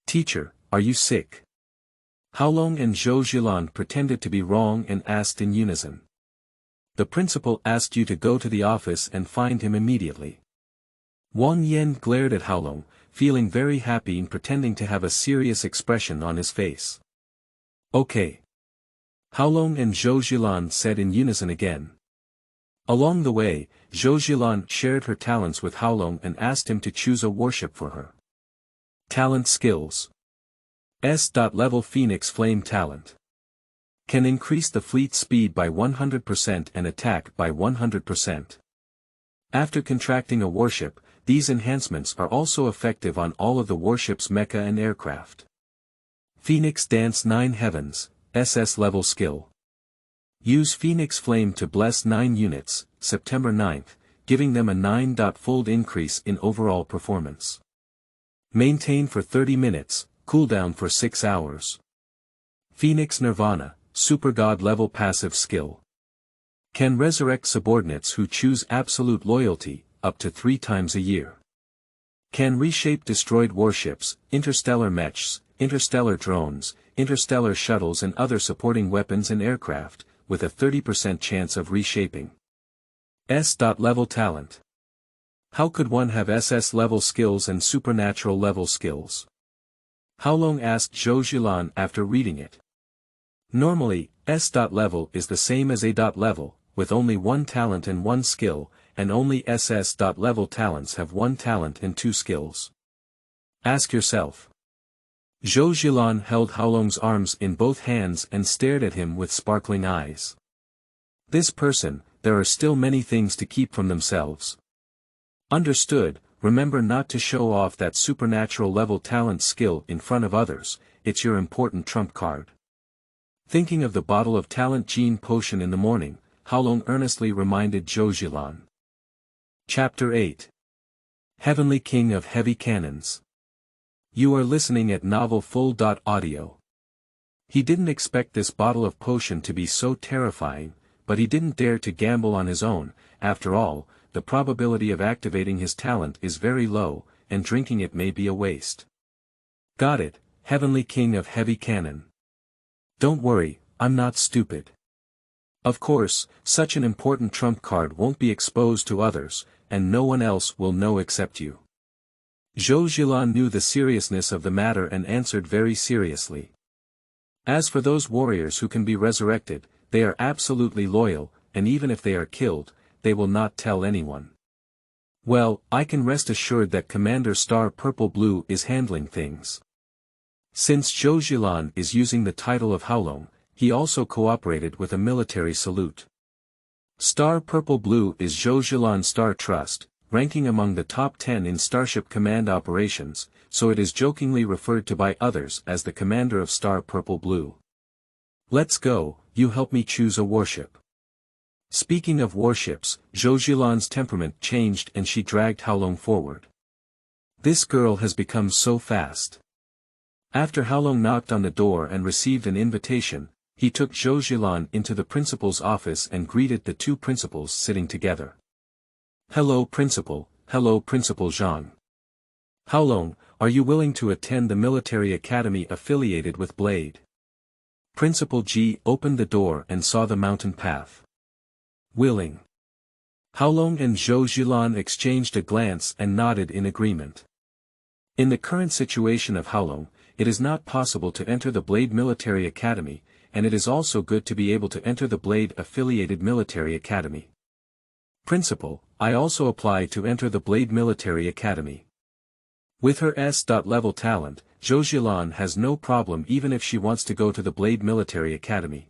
Teacher, are you sick? Haolong and Zhou Zhilan pretended to be wrong and asked in unison. The principal asked you to go to the office and find him immediately. Wang Yan glared at Haolong, feeling very happy and pretending to have a serious expression on his face. Okay. Haolong and Zhou Zhilan said in unison again. Along the way, Zhou Zhilan shared her talents with Haolong and asked him to choose a warship for her. Talent skills. S.level Phoenix Flame talent. Can increase the fleet speed by 100% and attack by 100%. After contracting a warship, these enhancements are also effective on all of the warship's mecha and aircraft. Phoenix Dance 9 Heavens, SS level skill. Use Phoenix Flame to bless 9 units, September 9th, giving them a 9-fold increase in overall performance. Maintain for 30 minutes, cooldown for 6 hours. Phoenix Nirvana, Super God level passive skill. Can resurrect subordinates who choose absolute loyalty, up to 3 times a year. Can reshape destroyed warships, interstellar mechs, interstellar drones, interstellar shuttles and other supporting weapons and aircraft, with a 30% chance of reshaping. S.level talent. How could one have SS level skills and supernatural level skills? Haolong asked Zhou Zhilan after reading it. Normally, S.level is the same as A.level, with only 1 talent and 1 skill, and only SS.level talents have 1 talent and 2 skills. Ask yourself. Zhou Zhilan held Haolong's arms in both hands and stared at him with sparkling eyes. This person, there are still many things to keep from themselves. Understood, remember not to show off that supernatural level talent skill in front of others, it's your important trump card. Thinking of the bottle of talent gene potion in the morning, Haolong earnestly reminded Zhou Zhilan. Chapter 8. Heavenly King of Heavy Cannons. You are listening at Novel Full.audio. He didn't expect this bottle of potion to be so terrifying, but he didn't dare to gamble on his own. After all, the probability of activating his talent is very low, and drinking it may be a waste. Got it, Heavenly King of Heavy Cannon. Don't worry, I'm not stupid. Of course, such an important trump card won't be exposed to others, and no one else will know except you. Zhou Zhilan knew the seriousness of the matter and answered very seriously. As for those warriors who can be resurrected, they are absolutely loyal, and even if they are killed, they will not tell anyone. Well, I can rest assured that Commander Star Purple Blue is handling things. Since Zhou Zhilan is using the title of Haolong, he also cooperated with a military salute. Star Purple Blue is Zhou Zhilan's Star Trust, ranking among the top 10 in Starship Command operations, so it is jokingly referred to by others as the commander of Star Purple Blue. Let's go, you help me choose a warship. Speaking of warships, Zhou Zhilan's temperament changed and she dragged Haolong forward. This girl has become so fast. After Haolong knocked on the door and received an invitation, he took Zhou Zhilan into the principal's office and greeted the 2 principals sitting together. Hello Principal Zhang. Haolong, are you willing to attend the military academy affiliated with Blade? Principal Ji opened the door and saw the mountain path. Willing. Haolong and Zhou Zhilan exchanged a glance and nodded in agreement. In the current situation of Haolong, it is not possible to enter the Blade Military Academy, and it is also good to be able to enter the Blade-affiliated Military Academy. Principal, I also apply to enter the Blade Military Academy. With her S.level talent, Zhou Zhilan has no problem even if she wants to go to the Blade Military Academy.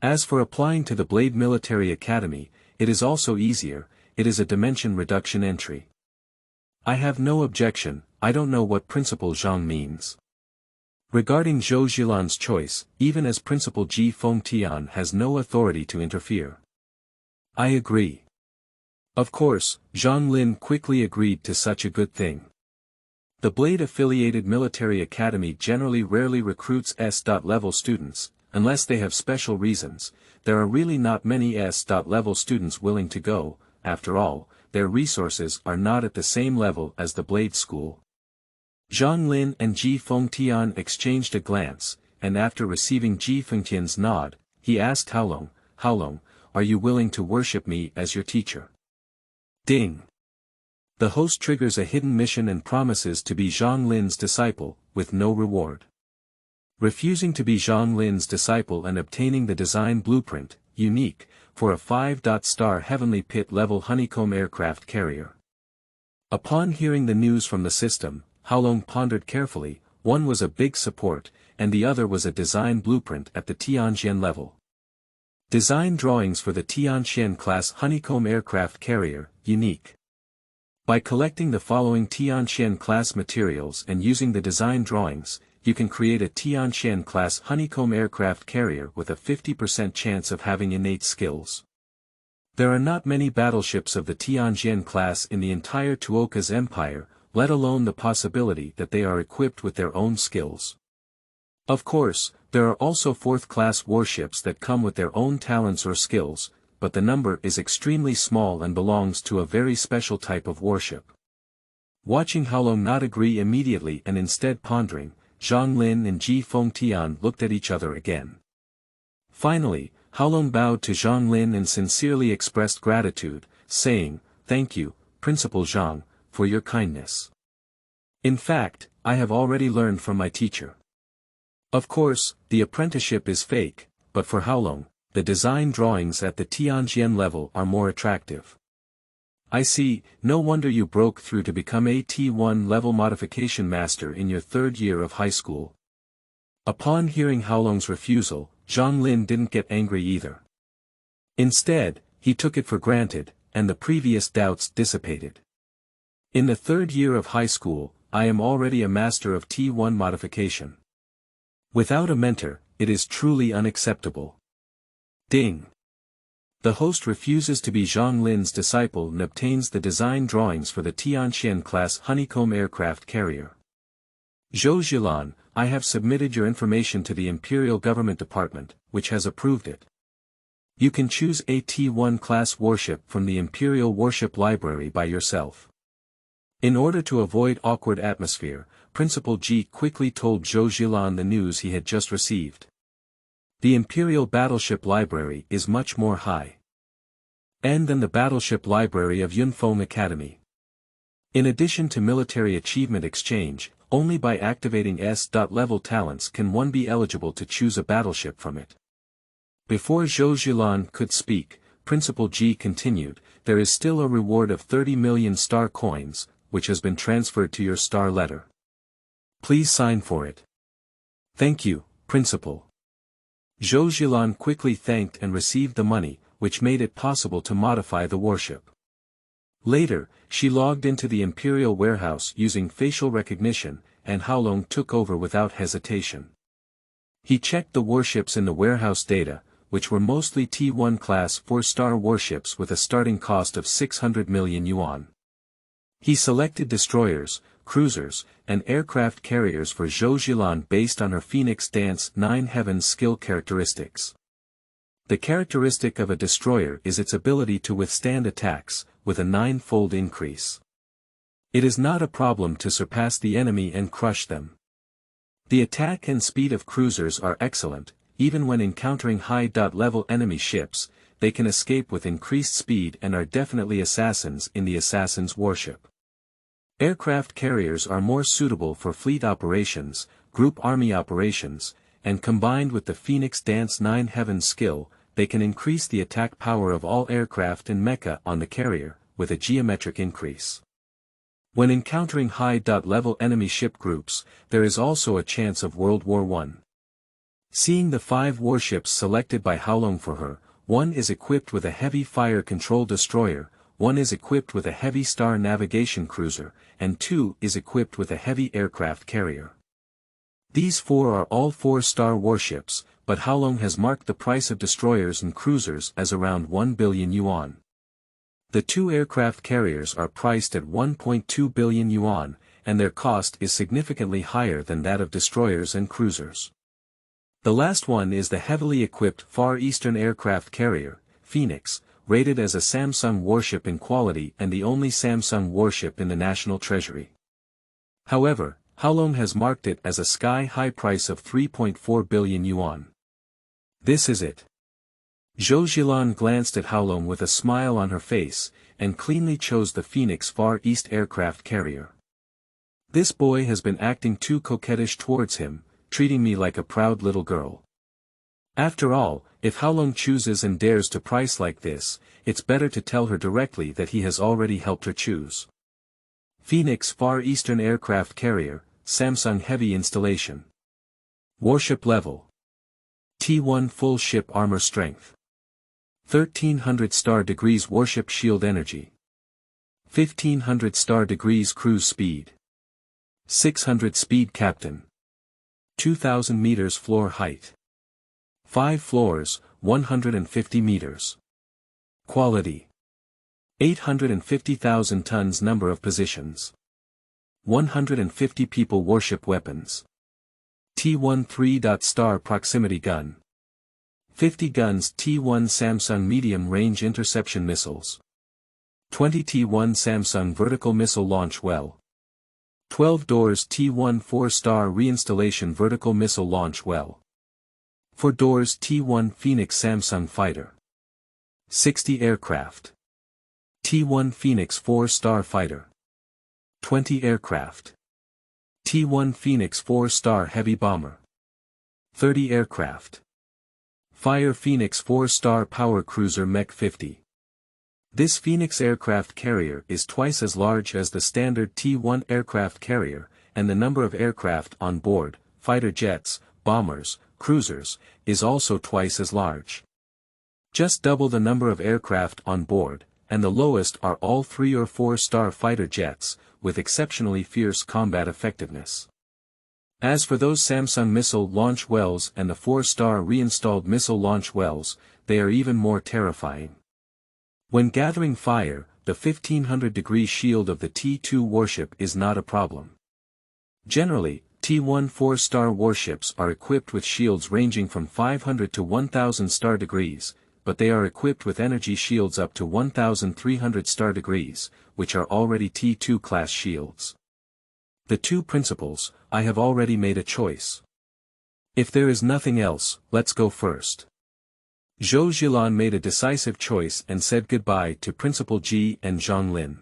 As for applying to the Blade Military Academy, it is also easier, it is a dimension reduction entry. I have no objection, I don't know what Principal Zhang means. Regarding Zhou Zilan's choice, even as Principal Ji Fengtian has no authority to interfere. I agree. Of course, Zhang Lin quickly agreed to such a good thing. The Blade-affiliated military academy generally rarely recruits S.level students, unless they have special reasons. There are really not many S.level students willing to go, after all, their resources are not at the same level as the Blade School. Zhang Lin and Ji Fengtian exchanged a glance, and after receiving Ji Fengtian's nod, he asked Haolong, "Haolong, are you willing to worship me as your teacher?" Ding! The host triggers a hidden mission and promises to be Zhang Lin's disciple, with no reward. Refusing to be Zhang Lin's disciple and obtaining the design blueprint, unique, for a 5-star Heavenly Pit level honeycomb aircraft carrier. Upon hearing the news from the system, Haolong pondered carefully, one was a big support, and the other was a design blueprint at the Tianqian level. Design drawings for the Tianqian class honeycomb aircraft carrier, unique. By collecting the following Tianqian class materials and using the design drawings, you can create a Tianqian class honeycomb aircraft carrier with a 50% chance of having innate skills. There are not many battleships of the Tianqian class in the entire Tuoka's empire, let alone the possibility that they are equipped with their own skills. Of course, there are also fourth-class warships that come with their own talents or skills, but the number is extremely small and belongs to a very special type of warship. Watching Haolong not agree immediately and instead pondering, Zhang Lin and Ji Fengtian looked at each other again. Finally, Haolong bowed to Zhang Lin and sincerely expressed gratitude, saying, "Thank you, Principal Zhang, for your kindness. In fact, I have already learned from my teacher." Of course, the apprenticeship is fake, but for Haolong, the design drawings at the Tianqian level are more attractive. I see, no wonder you broke through to become a T1 level modification master in your third year of high school. Upon hearing Haolong's refusal, Zhang Lin didn't get angry either. Instead, he took it for granted, and the previous doubts dissipated. In the third year of high school, I am already a master of T1 modification. Without a mentor, it is truly unacceptable. Ding! The host refuses to be Zhang Lin's disciple and obtains the design drawings for the Tianqian class honeycomb aircraft carrier. Zhou Zilan, I have submitted your information to the Imperial Government Department, which has approved it. You can choose a T1 class warship from the Imperial Warship Library by yourself. In order to avoid awkward atmosphere, Principal Ji quickly told Zhou Zilan the news he had just received. The Imperial Battleship Library is much more high-end than the Battleship Library of Yunfeng Academy. In addition to military achievement exchange, only by activating S.level talents can one be eligible to choose a battleship from it. Before Zhou Zilan could speak, Principal Ji continued, there is still a reward of 30 million star coins, which has been transferred to your star letter. Please sign for it. Thank you, Principal. Zhou Zilan quickly thanked and received the money, which made it possible to modify the warship. Later, she logged into the Imperial warehouse using facial recognition, and Haolong took over without hesitation. He checked the warships in the warehouse data, which were mostly T1 class 4-star warships with a starting cost of 600 million yuan. He selected destroyers, cruisers, and aircraft carriers for Zhou Zilan based on her Phoenix Dance 9 Heavens skill characteristics. The characteristic of a destroyer is its ability to withstand attacks, with a 9-fold increase. It is not a problem to surpass the enemy and crush them. The attack and speed of cruisers are excellent, even when encountering high-level enemy ships, they can escape with increased speed and are definitely assassins in the assassin's warship. Aircraft carriers are more suitable for fleet operations, group army operations, and combined with the Phoenix Dance 9 Heavens skill, they can increase the attack power of all aircraft and mecha on the carrier, with a geometric increase. When encountering high-level enemy ship groups, there is also a chance of World War I. Seeing the 5 warships selected by Haolong for her, one is equipped with a heavy fire control destroyer, one is equipped with a heavy star navigation cruiser, and 2 is equipped with a heavy aircraft carrier. These 4 are all 4-star warships, but Haolong has marked the price of destroyers and cruisers as around 1 billion yuan. The 2 aircraft carriers are priced at 1.2 billion yuan, and their cost is significantly higher than that of destroyers and cruisers. The last one is the heavily equipped Far Eastern aircraft carrier, Phoenix, rated as a Samsung warship in quality and the only Samsung warship in the national treasury. However, Haolong has marked it as a sky-high price of 3.4 billion yuan. This is it. Zhou Zhilan glanced at Haolong with a smile on her face, and cleanly chose the Phoenix Far East aircraft carrier. This boy has been acting too coquettish towards him, treating me like a proud little girl. After all, if Haolong chooses and dares to price like this, it's better to tell her directly that he has already helped her choose. Phoenix Far Eastern aircraft carrier, Samsung heavy installation. Warship level. T1 full ship armor strength. 1300 star degrees warship shield energy. 1500 star degrees cruise speed. 600 speed captain. 2000 meters floor height. 5 floors, 150 meters. Quality. 850,000 tons number of positions. 150 people warship weapons. T1 3-star proximity gun. 50 guns T1 Samsung medium-range interception missiles. 20 T1 Samsung vertical missile launch well. 12 doors T1 4-star reinstallation vertical missile launch well. 4 doors T1 Phoenix Samsung fighter. 60 aircraft. T1 Phoenix 4-star fighter. 20 aircraft. T1 Phoenix 4-star heavy bomber. 30 aircraft. Fire Phoenix 4-star power cruiser Mech 50. This Phoenix aircraft carrier is twice as large as the standard T1 aircraft carrier, and the number of aircraft on board, fighter jets, bombers, cruisers, is also twice as large. Just double the number of aircraft on board, and the lowest are all 3 or 4-star fighter jets, with exceptionally fierce combat effectiveness. As for those Samsung missile launch wells and the 4-star reinstalled missile launch wells, they are even more terrifying. When gathering fire, the 1500-degree shield of the T2 warship is not a problem. Generally, T1 4-star warships are equipped with shields ranging from 500 to 1000 star degrees, but they are equipped with energy shields up to 1300 star degrees, which are already T2 class shields. The 2 principles, I have already made a choice. If there is nothing else, let's go first. Zhou Zhilan made a decisive choice and said goodbye to Principal Ji and Zhang Lin.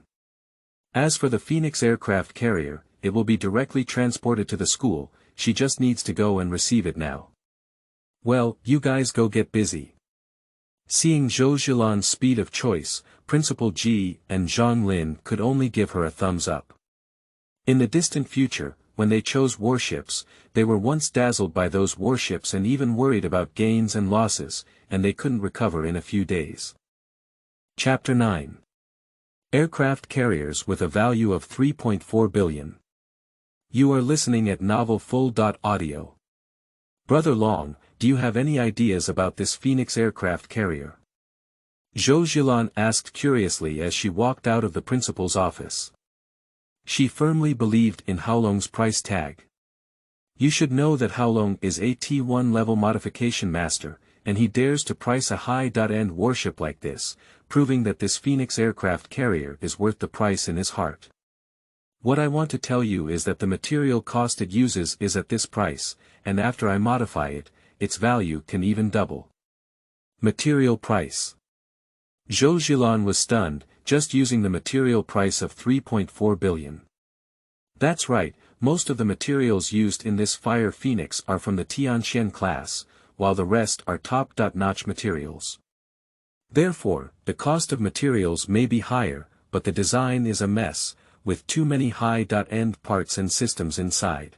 As for the Phoenix aircraft carrier, it will be directly transported to the school, she just needs to go and receive it now. Well, you guys go get busy. Seeing Zhou Zhilan's speed of choice, Principal Ji and Zhang Lin could only give her a thumbs up. In the distant future, when they chose warships, they were once dazzled by those warships and even worried about gains and losses, and they couldn't recover in a few days. Chapter 9. Aircraft carriers with a value of 3.4 billion. You are listening at Novel Full.audio. Brother Long, do you have any ideas about this Phoenix aircraft carrier? Zhou Zhilan asked curiously as she walked out of the principal's office. She firmly believed in Haolong's price tag. You should know that Haolong is a T1 level modification master, and he dares to price a high-end warship like this, proving that this Phoenix aircraft carrier is worth the price in his heart. What I want to tell you is that the material cost it uses is at this price, and after I modify it, its value can even double. Material price. Zhou Zhilan was stunned, just using the material price of 3.4 billion. That's right, most of the materials used in this Fire Phoenix are from the Tianqian class, while the rest are top-notch materials. Therefore, the cost of materials may be higher, but the design is a mess, with too many high-end parts and systems inside.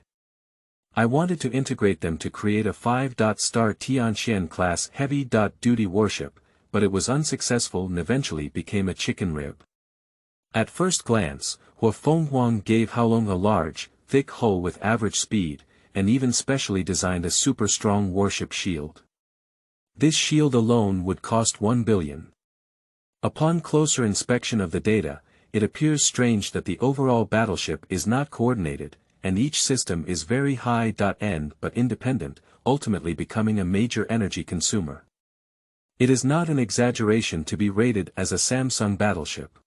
I wanted to integrate them to create a 5-star Tianxian class heavy-duty warship, but it was unsuccessful and eventually became a chicken rib. At first glance, Huang gave Haolong a large, thick hull with average speed, and even specially designed a super-strong warship shield. This shield alone would cost 1 billion. Upon closer inspection of the data, it appears strange that the overall battleship is not coordinated, and each system is very high-end but independent, ultimately becoming a major energy consumer. It is not an exaggeration to be rated as a Samsung battleship.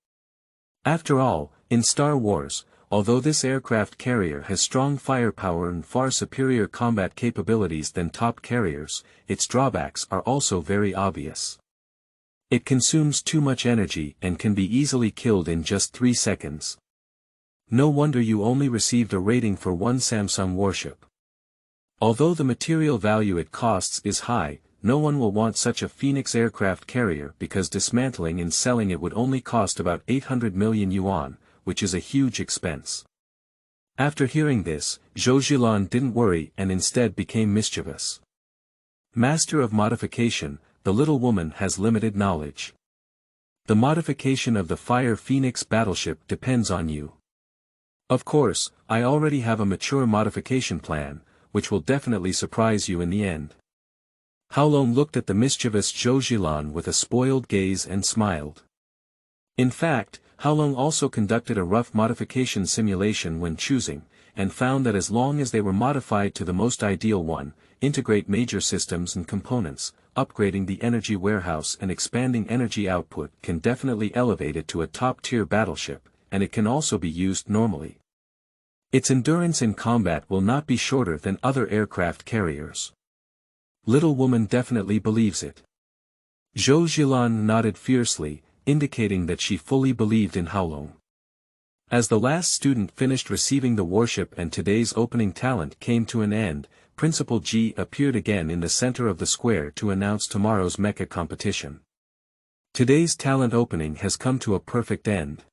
After all, in Star Wars, although this aircraft carrier has strong firepower and far superior combat capabilities than top carriers, its drawbacks are also very obvious. It consumes too much energy and can be easily killed in just 3 seconds. No wonder you only received a rating for one Samsung warship. Although the material value it costs is high, no one will want such a Phoenix aircraft carrier because dismantling and selling it would only cost about 800 million yuan, which is a huge expense. After hearing this, Zhou Zhilan didn't worry and instead became mischievous. Master of modification, the little woman has limited knowledge. The modification of the Fire Phoenix battleship depends on you. Of course, I already have a mature modification plan, which will definitely surprise you in the end. Haolong looked at the mischievous Zhou Zhilan with a spoiled gaze and smiled. In fact, Haolong also conducted a rough modification simulation when choosing, and found that as long as they were modified to the most ideal one, integrate major systems and components, upgrading the energy warehouse and expanding energy output can definitely elevate it to a top-tier battleship, and it can also be used normally. Its endurance in combat will not be shorter than other aircraft carriers. Little woman definitely believes it. Zhou Zhilan nodded fiercely, indicating that she fully believed in Haolong. As the last student finished receiving the warship and today's opening talent came to an end, Principal Ji appeared again in the center of the square to announce tomorrow's mecha competition. Today's talent opening has come to a perfect end.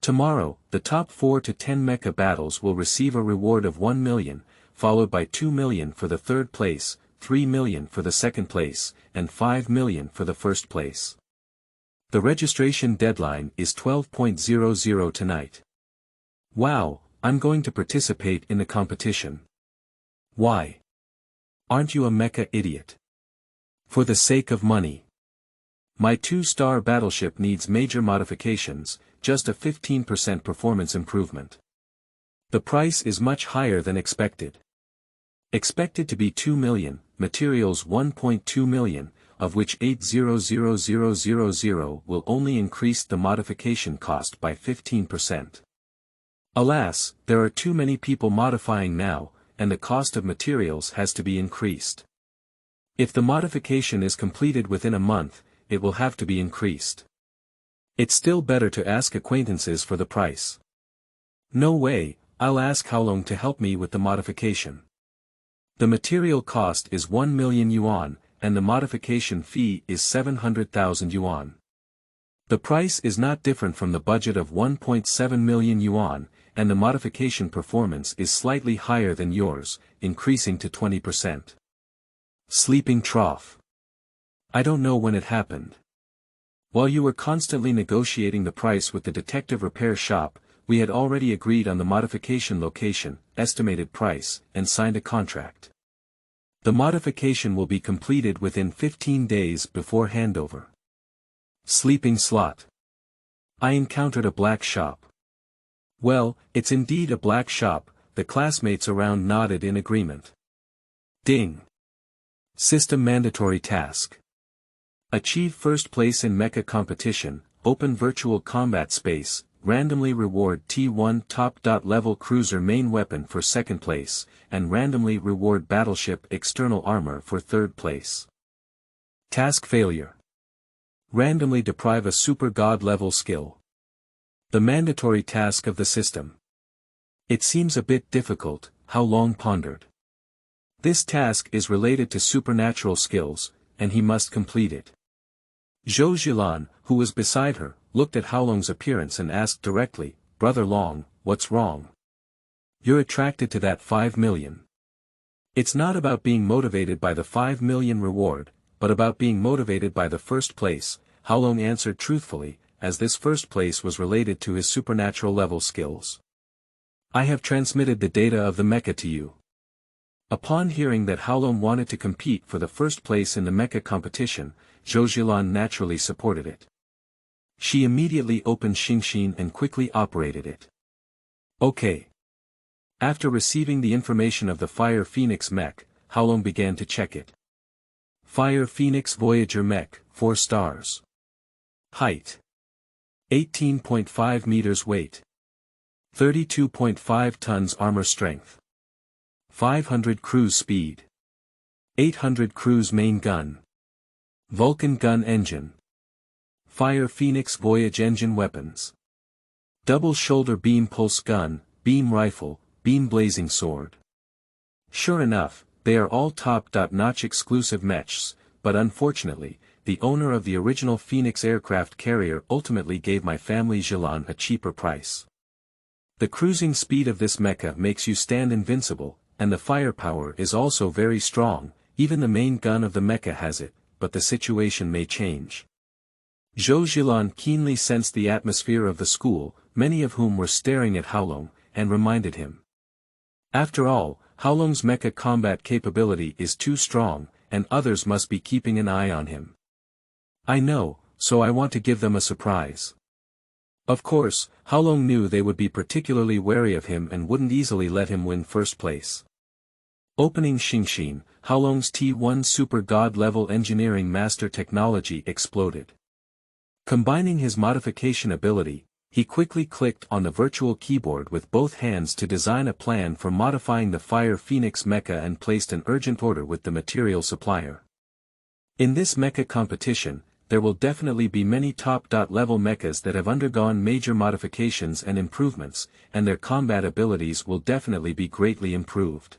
Tomorrow, the top 4 to 10 mecha battles will receive a reward of 1 million, followed by 2 million for the third place, 3 million for the second place, and 5 million for the first place. The registration deadline is 12:00 tonight. Wow, I'm going to participate in the competition. Why? Aren't you a mecha idiot? For the sake of money. My 2-star battleship needs major modifications, just a 15% performance improvement. The price is much higher than expected. Expected to be 2 million, materials 1.2 million, of which 800,000 will only increase the modification cost by 15%. Alas, there are too many people modifying now, and the cost of materials has to be increased. If the modification is completed within a month, it will have to be increased. It's still better to ask acquaintances for the price. No way, I'll ask Haolong to help me with the modification. The material cost is 1 million yuan, and the modification fee is 700,000 yuan. The price is not different from the budget of 1.7 million yuan, and the modification performance is slightly higher than yours, increasing to 20%. Sleeping trough. I don't know when it happened. While you were constantly negotiating the price with the detective repair shop, we had already agreed on the modification location, estimated price, and signed a contract. The modification will be completed within 15 days before handover. Sleeping slot. I encountered a black shop. Well, it's indeed a black shop, the classmates around nodded in agreement. Ding. System mandatory task. Achieve first place in mecha competition, open virtual combat space, randomly reward T1 top.level cruiser main weapon for second place, and randomly reward battleship external armor for third place. Task failure. Randomly deprive a super god level skill. The mandatory task of the system. It seems a bit difficult, Haolong pondered. This task is related to supernatural skills, and he must complete it. Zhou Zhilan, who was beside her, looked at Haolong's appearance and asked directly, "Brother Long, what's wrong? You're attracted to that 5 million. It's not about being motivated by the 5 million reward, but about being motivated by the first place, Haolong answered truthfully, as this first place was related to his supernatural level skills. I have transmitted the data of the mecha to you. Upon hearing that Haolong wanted to compete for the first place in the mecha competition, Zhou Zhilan naturally supported it. She immediately opened Xingxin and quickly operated it. Okay. After receiving the information of the Fire Phoenix mech, Haolong began to check it. Fire Phoenix Voyager mech, 4 stars. Height. 18.5 meters weight. 32.5 tons armor strength. 500 cruise speed. 800 cruise main gun. Vulcan gun engine. Fire Phoenix Voyage engine weapons. Double shoulder beam pulse gun, beam rifle, beam blazing sword. Sure enough, they are all top-notch exclusive mechs, but unfortunately, the owner of the original Phoenix aircraft carrier ultimately gave my family Zhilan a cheaper price. The cruising speed of this mecha makes you stand invincible, and the firepower is also very strong. Even the main gun of the mecha has it, but the situation may change. Zhou Zhilan keenly sensed the atmosphere of the school, many of whom were staring at Haolong, and reminded him. After all, Haolong's mecha combat capability is too strong, and others must be keeping an eye on him. I know, so I want to give them a surprise. Of course, Haolong knew they would be particularly wary of him and wouldn't easily let him win first place. Opening Xingxin, Haolong's T1 Super God-level engineering master technology exploded. Combining his modification ability, he quickly clicked on the virtual keyboard with both hands to design a plan for modifying the Fire Phoenix mecha and placed an urgent order with the material supplier. In this mecha competition, there will definitely be many top-level mechas that have undergone major modifications and improvements, and their combat abilities will definitely be greatly improved.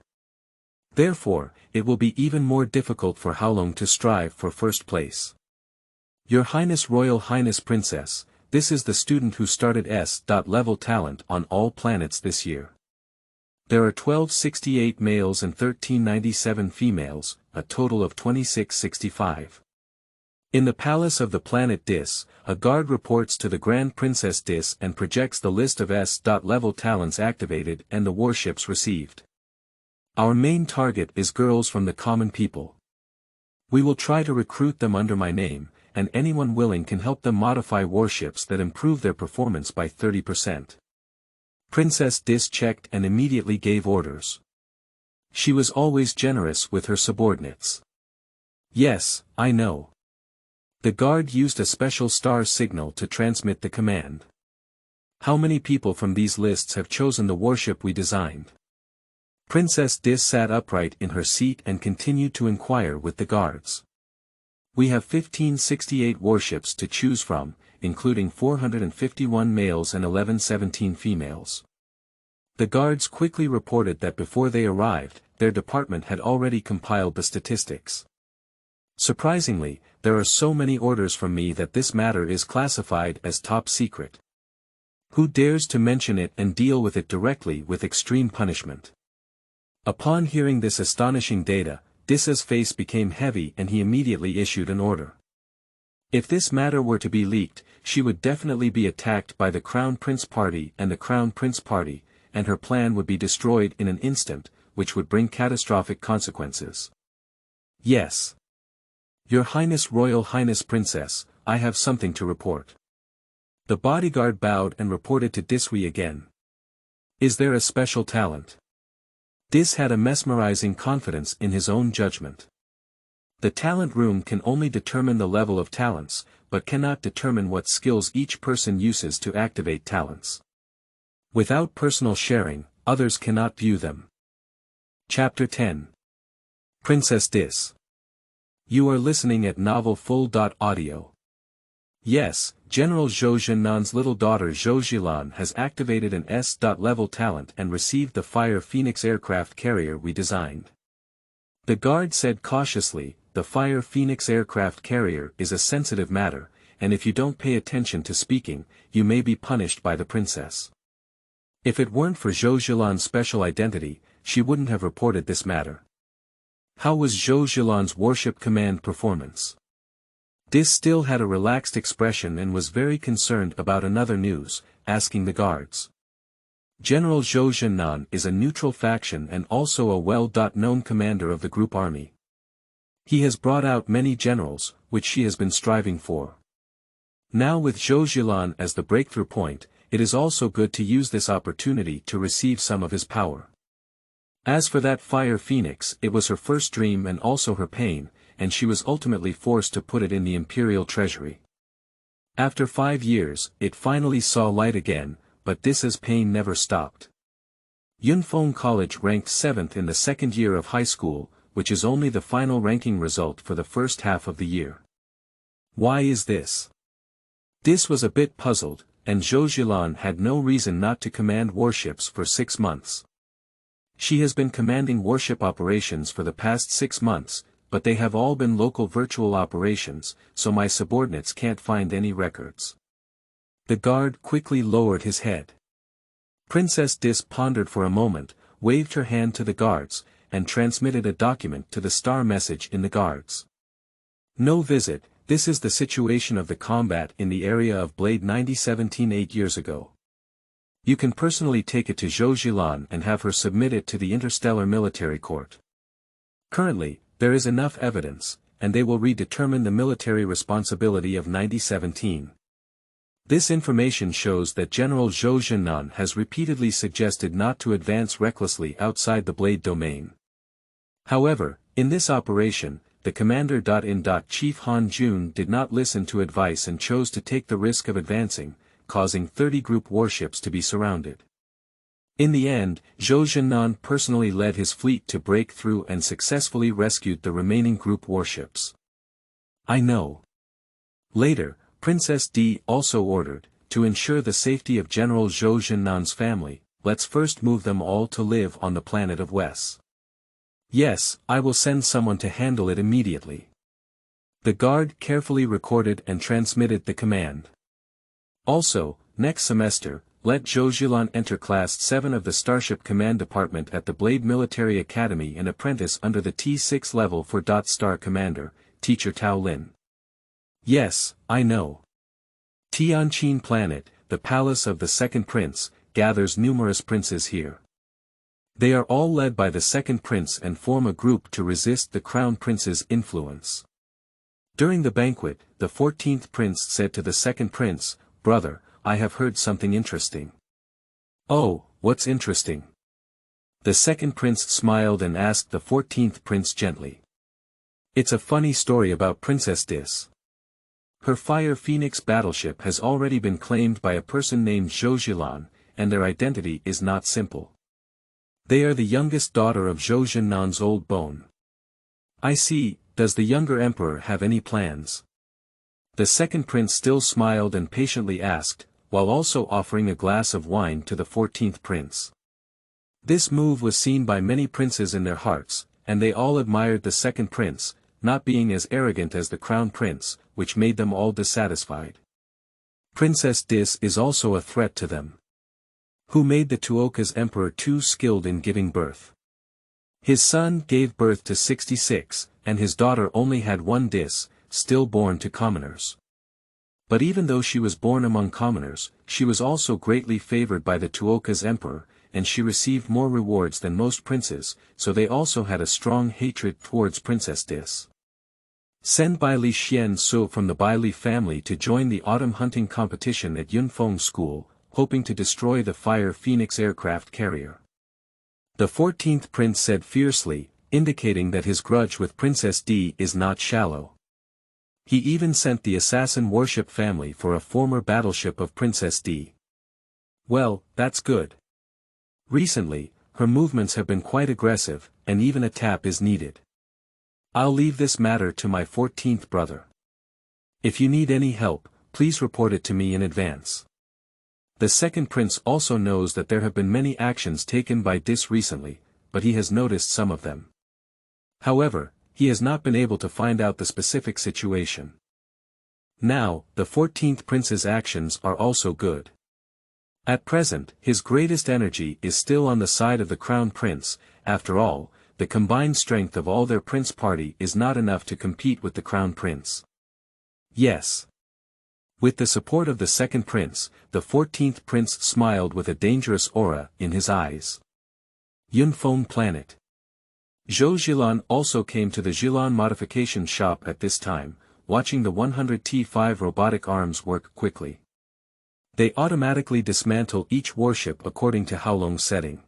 Therefore, it will be even more difficult for Haolong to strive for first place. Your Highness Royal Highness Princess, this is the student who started S.level talent on all planets this year. There are 1268 males and 1397 females, a total of 2665. In the palace of the planet Dis, a guard reports to the Grand Princess Dis and projects the list of S.level talents activated and the warships received. Our main target is girls from the common people. We will try to recruit them under my name, and anyone willing can help them modify warships that improve their performance by 30%. Princess Dis checked and immediately gave orders. She was always generous with her subordinates. Yes, I know. The guard used a special star signal to transmit the command. How many people from these lists have chosen the warship we designed? Princess Dis sat upright in her seat and continued to inquire with the guards. We have 1568 warships to choose from, including 451 males and 1117 females. The guards quickly reported that before they arrived, their department had already compiled the statistics. Surprisingly, there are so many orders from me that this matter is classified as top secret. Who dares to mention it and deal with it directly with extreme punishment? Upon hearing this astonishing data, Dissa's face became heavy and he immediately issued an order. If this matter were to be leaked, she would definitely be attacked by the Crown Prince Party and the Crown Prince Party, and her plan would be destroyed in an instant, which would bring catastrophic consequences. Yes. Your Highness Royal Highness Princess, I have something to report. The bodyguard bowed and reported to Diswi again. Is there a special talent? Dis had a mesmerizing confidence in his own judgment. The talent room can only determine the level of talents, but cannot determine what skills each person uses to activate talents. Without personal sharing, others cannot view them. Chapter 10. Princess Dis. You are listening at Novel Full.audio. Yes, General Zhou Zhinan's little daughter Zhou Zhilan has activated an S.level talent and received the Fire Phoenix aircraft carrier we designed. The guard said cautiously, the Fire Phoenix aircraft carrier is a sensitive matter, and if you don't pay attention to speaking, you may be punished by the princess. If it weren't for Zhou Zhilan's special identity, she wouldn't have reported this matter. How was Zhou Zhilan's warship command performance? Dis still had a relaxed expression and was very concerned about another news, asking the guards. General Zhou Zhilan is a neutral faction and also a well-known commander of the group army. He has brought out many generals, which she has been striving for. Now with Zhou Zhilan as the breakthrough point, it is also good to use this opportunity to receive some of his power. As for that fire phoenix, it was her first dream and also her pain, and she was ultimately forced to put it in the imperial treasury. After 5 years, it finally saw light again, but Dis's pain never stopped. Yunfeng College ranked 7th in the second year of high school, which is only the final ranking result for the first half of the year. Why is this? Dis was a bit puzzled, and Zhou Zhilan had no reason not to command warships for 6 months. She has been commanding warship operations for the past 6 months, but they have all been local virtual operations, so my subordinates can't find any records. The guard quickly lowered his head. Princess Dis pondered for a moment, waved her hand to the guards, and transmitted a document to the star message in the guards. No visit, this is the situation of the combat in the area of Blade 9017 8 years ago. You can personally take it to Zhou Zhilan and have her submit it to the Interstellar Military Court. Currently, there is enough evidence, and they will redetermine the military responsibility of 9017. This information shows that General Zhou Zhilan has repeatedly suggested not to advance recklessly outside the Blade domain. However, in this operation, the commander-in Chief Han Jun did not listen to advice and chose to take the risk of advancing, causing 30 group warships to be surrounded. In the end, Zhou Zhilan personally led his fleet to break through and successfully rescued the remaining group warships. I know. Later, Princess Di also ordered, to ensure the safety of General Zhou Zhilan's family, let's first move them all to live on the planet of Wes. Yes, I will send someone to handle it immediately. The guard carefully recorded and transmitted the command. Also, next semester, let Zhou Zhilan enter Class 7 of the Starship Command Department at the Blade Military Academy and apprentice under the T6 level for Star Commander, Teacher Tao Lin. Yes, I know. Tianqin Planet, the palace of the second prince, gathers numerous princes here. They are all led by the second prince and form a group to resist the crown prince's influence. During the banquet, the 14th prince said to the second prince, "Brother, I have heard something interesting." "Oh, what's interesting?" The second prince smiled and asked the 14th prince gently. "It's a funny story about Princess Dis. Her Fire Phoenix battleship has already been claimed by a person named Zhou Zhilan, and their identity is not simple. They are the youngest daughter of Zhou Zhilan's old bone." "I see, does the younger emperor have any plans?" The second prince still smiled and patiently asked, while also offering a glass of wine to the 14th prince. This move was seen by many princes in their hearts, and they all admired the second prince, not being as arrogant as the crown prince, which made them all dissatisfied. Princess Dis is also a threat to them. Who made the Tuoka's emperor too skilled in giving birth? His son gave birth to 66, and his daughter only had 1 Dis, still born to commoners. But even though she was born among commoners, she was also greatly favored by the Tuoka's emperor, and she received more rewards than most princes, so they also had a strong hatred towards Princess Dis. Send Bai Li Xian Su from the Bai Li family to join the autumn hunting competition at Yunfeng School, hoping to destroy the Fire Phoenix aircraft carrier. The 14th prince said fiercely, indicating that his grudge with Princess Di is not shallow. He even sent the assassin warship family for a former battleship of Princess Di. Well, that's good. Recently, her movements have been quite aggressive, and even a tap is needed. I'll leave this matter to my 14th brother. If you need any help, please report it to me in advance. The second prince also knows that there have been many actions taken by Dis recently, but he has noticed some of them. However, he has not been able to find out the specific situation. Now, the 14th prince's actions are also good. At present, his greatest energy is still on the side of the crown prince. After all, the combined strength of all their prince party is not enough to compete with the crown prince. Yes. With the support of the second prince, the 14th prince smiled with a dangerous aura in his eyes. Yunfeng planet. Zhou Zhilan also came to the Zhilan modification shop at this time, watching the 100T5 robotic arms work quickly. They automatically dismantle each warship according to Haolong's setting.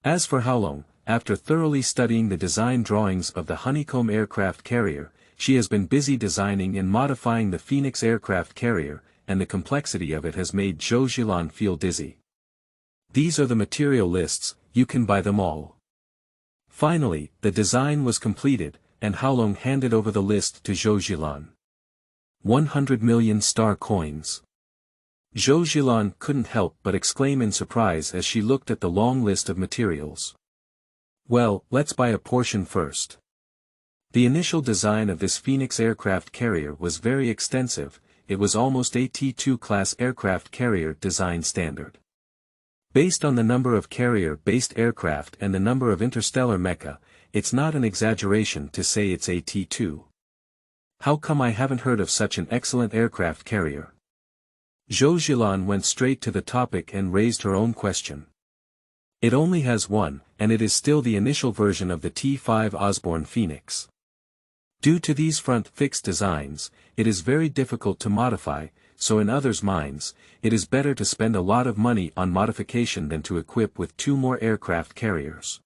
As for Haolong, after thoroughly studying the design drawings of the honeycomb aircraft carrier, she has been busy designing and modifying the Phoenix aircraft carrier, and the complexity of it has made Zhou Zhilan feel dizzy. These are the material lists, you can buy them all. Finally, the design was completed, and Haolong handed over the list to Zhou Zhilan. 100 million star coins. Zhou Zhilan couldn't help but exclaim in surprise as she looked at the long list of materials. Well, let's buy a portion first. The initial design of this Phoenix aircraft carrier was very extensive, it was almost a T2 class aircraft carrier design standard. Based on the number of carrier-based aircraft and the number of interstellar mecha, it's not an exaggeration to say it's a T2. How come I haven't heard of such an excellent aircraft carrier? Zhou Zhilan went straight to the topic and raised her own question. It only has one, and it is still the initial version of the T5 Osborne Phoenix. Due to these front-fixed designs, it is very difficult to modify, so in others' minds, it is better to spend a lot of money on modification than to equip with 2 more aircraft carriers.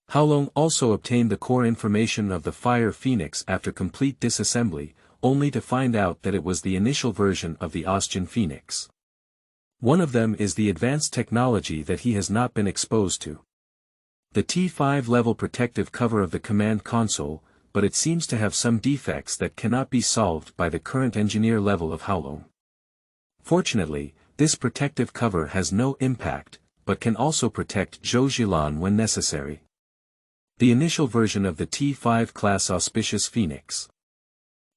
Haolong also obtained the core information of the Fire Phoenix after complete disassembly, only to find out that it was the initial version of the Austrian Phoenix. One of them is the advanced technology that he has not been exposed to. The T5 level protective cover of the command console, but it seems to have some defects that cannot be solved by the current engineer level of Haolong. Fortunately, this protective cover has no impact, but can also protect Zhou Zhilan when necessary. The initial version of the T5 class Auspicious Phoenix.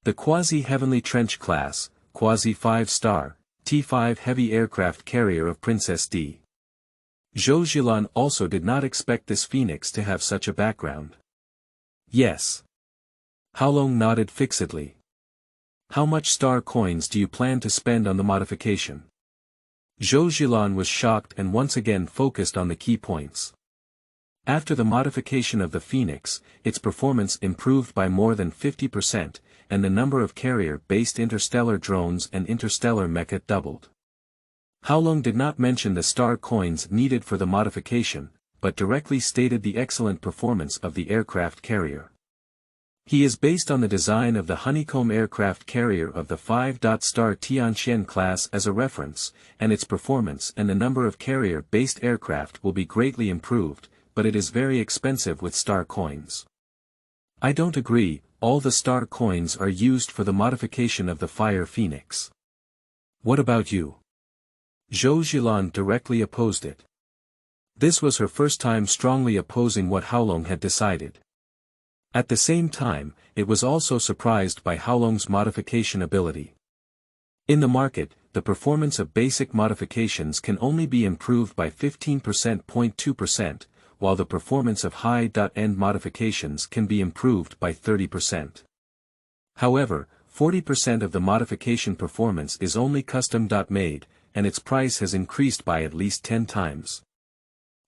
The Quasi-Heavenly Trench class, Quasi-5-star, T5 heavy aircraft carrier of Princess D. Zhou Zhilan also did not expect this Phoenix to have such a background. Yes. Haolong nodded fixedly. How much star coins do you plan to spend on the modification? Zhou Zhilan was shocked and once again focused on the key points. After the modification of the Phoenix, its performance improved by more than 50%, and the number of carrier-based interstellar drones and interstellar mecha doubled. Haolong did not mention the star coins needed for the modification, but directly stated the excellent performance of the aircraft carrier. He is based on the design of the honeycomb aircraft carrier of the 5-star Tianqian class as a reference, and its performance and the number of carrier-based aircraft will be greatly improved, but it is very expensive with star coins. I don't agree, all the star coins are used for the modification of the Fire Phoenix. What about you? Zhou Zhilan directly opposed it. This was her first time strongly opposing what Haolong had decided. At the same time, it was also surprised by Haolong's modification ability. In the market, the performance of basic modifications can only be improved by 15.2%, while the performance of high-end modifications can be improved by 30%. However, 40% of the modification performance is only custom-made, and its price has increased by at least 10 times.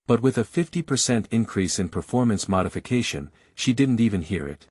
But with a 50% increase in performance modification, she didn't even hear it.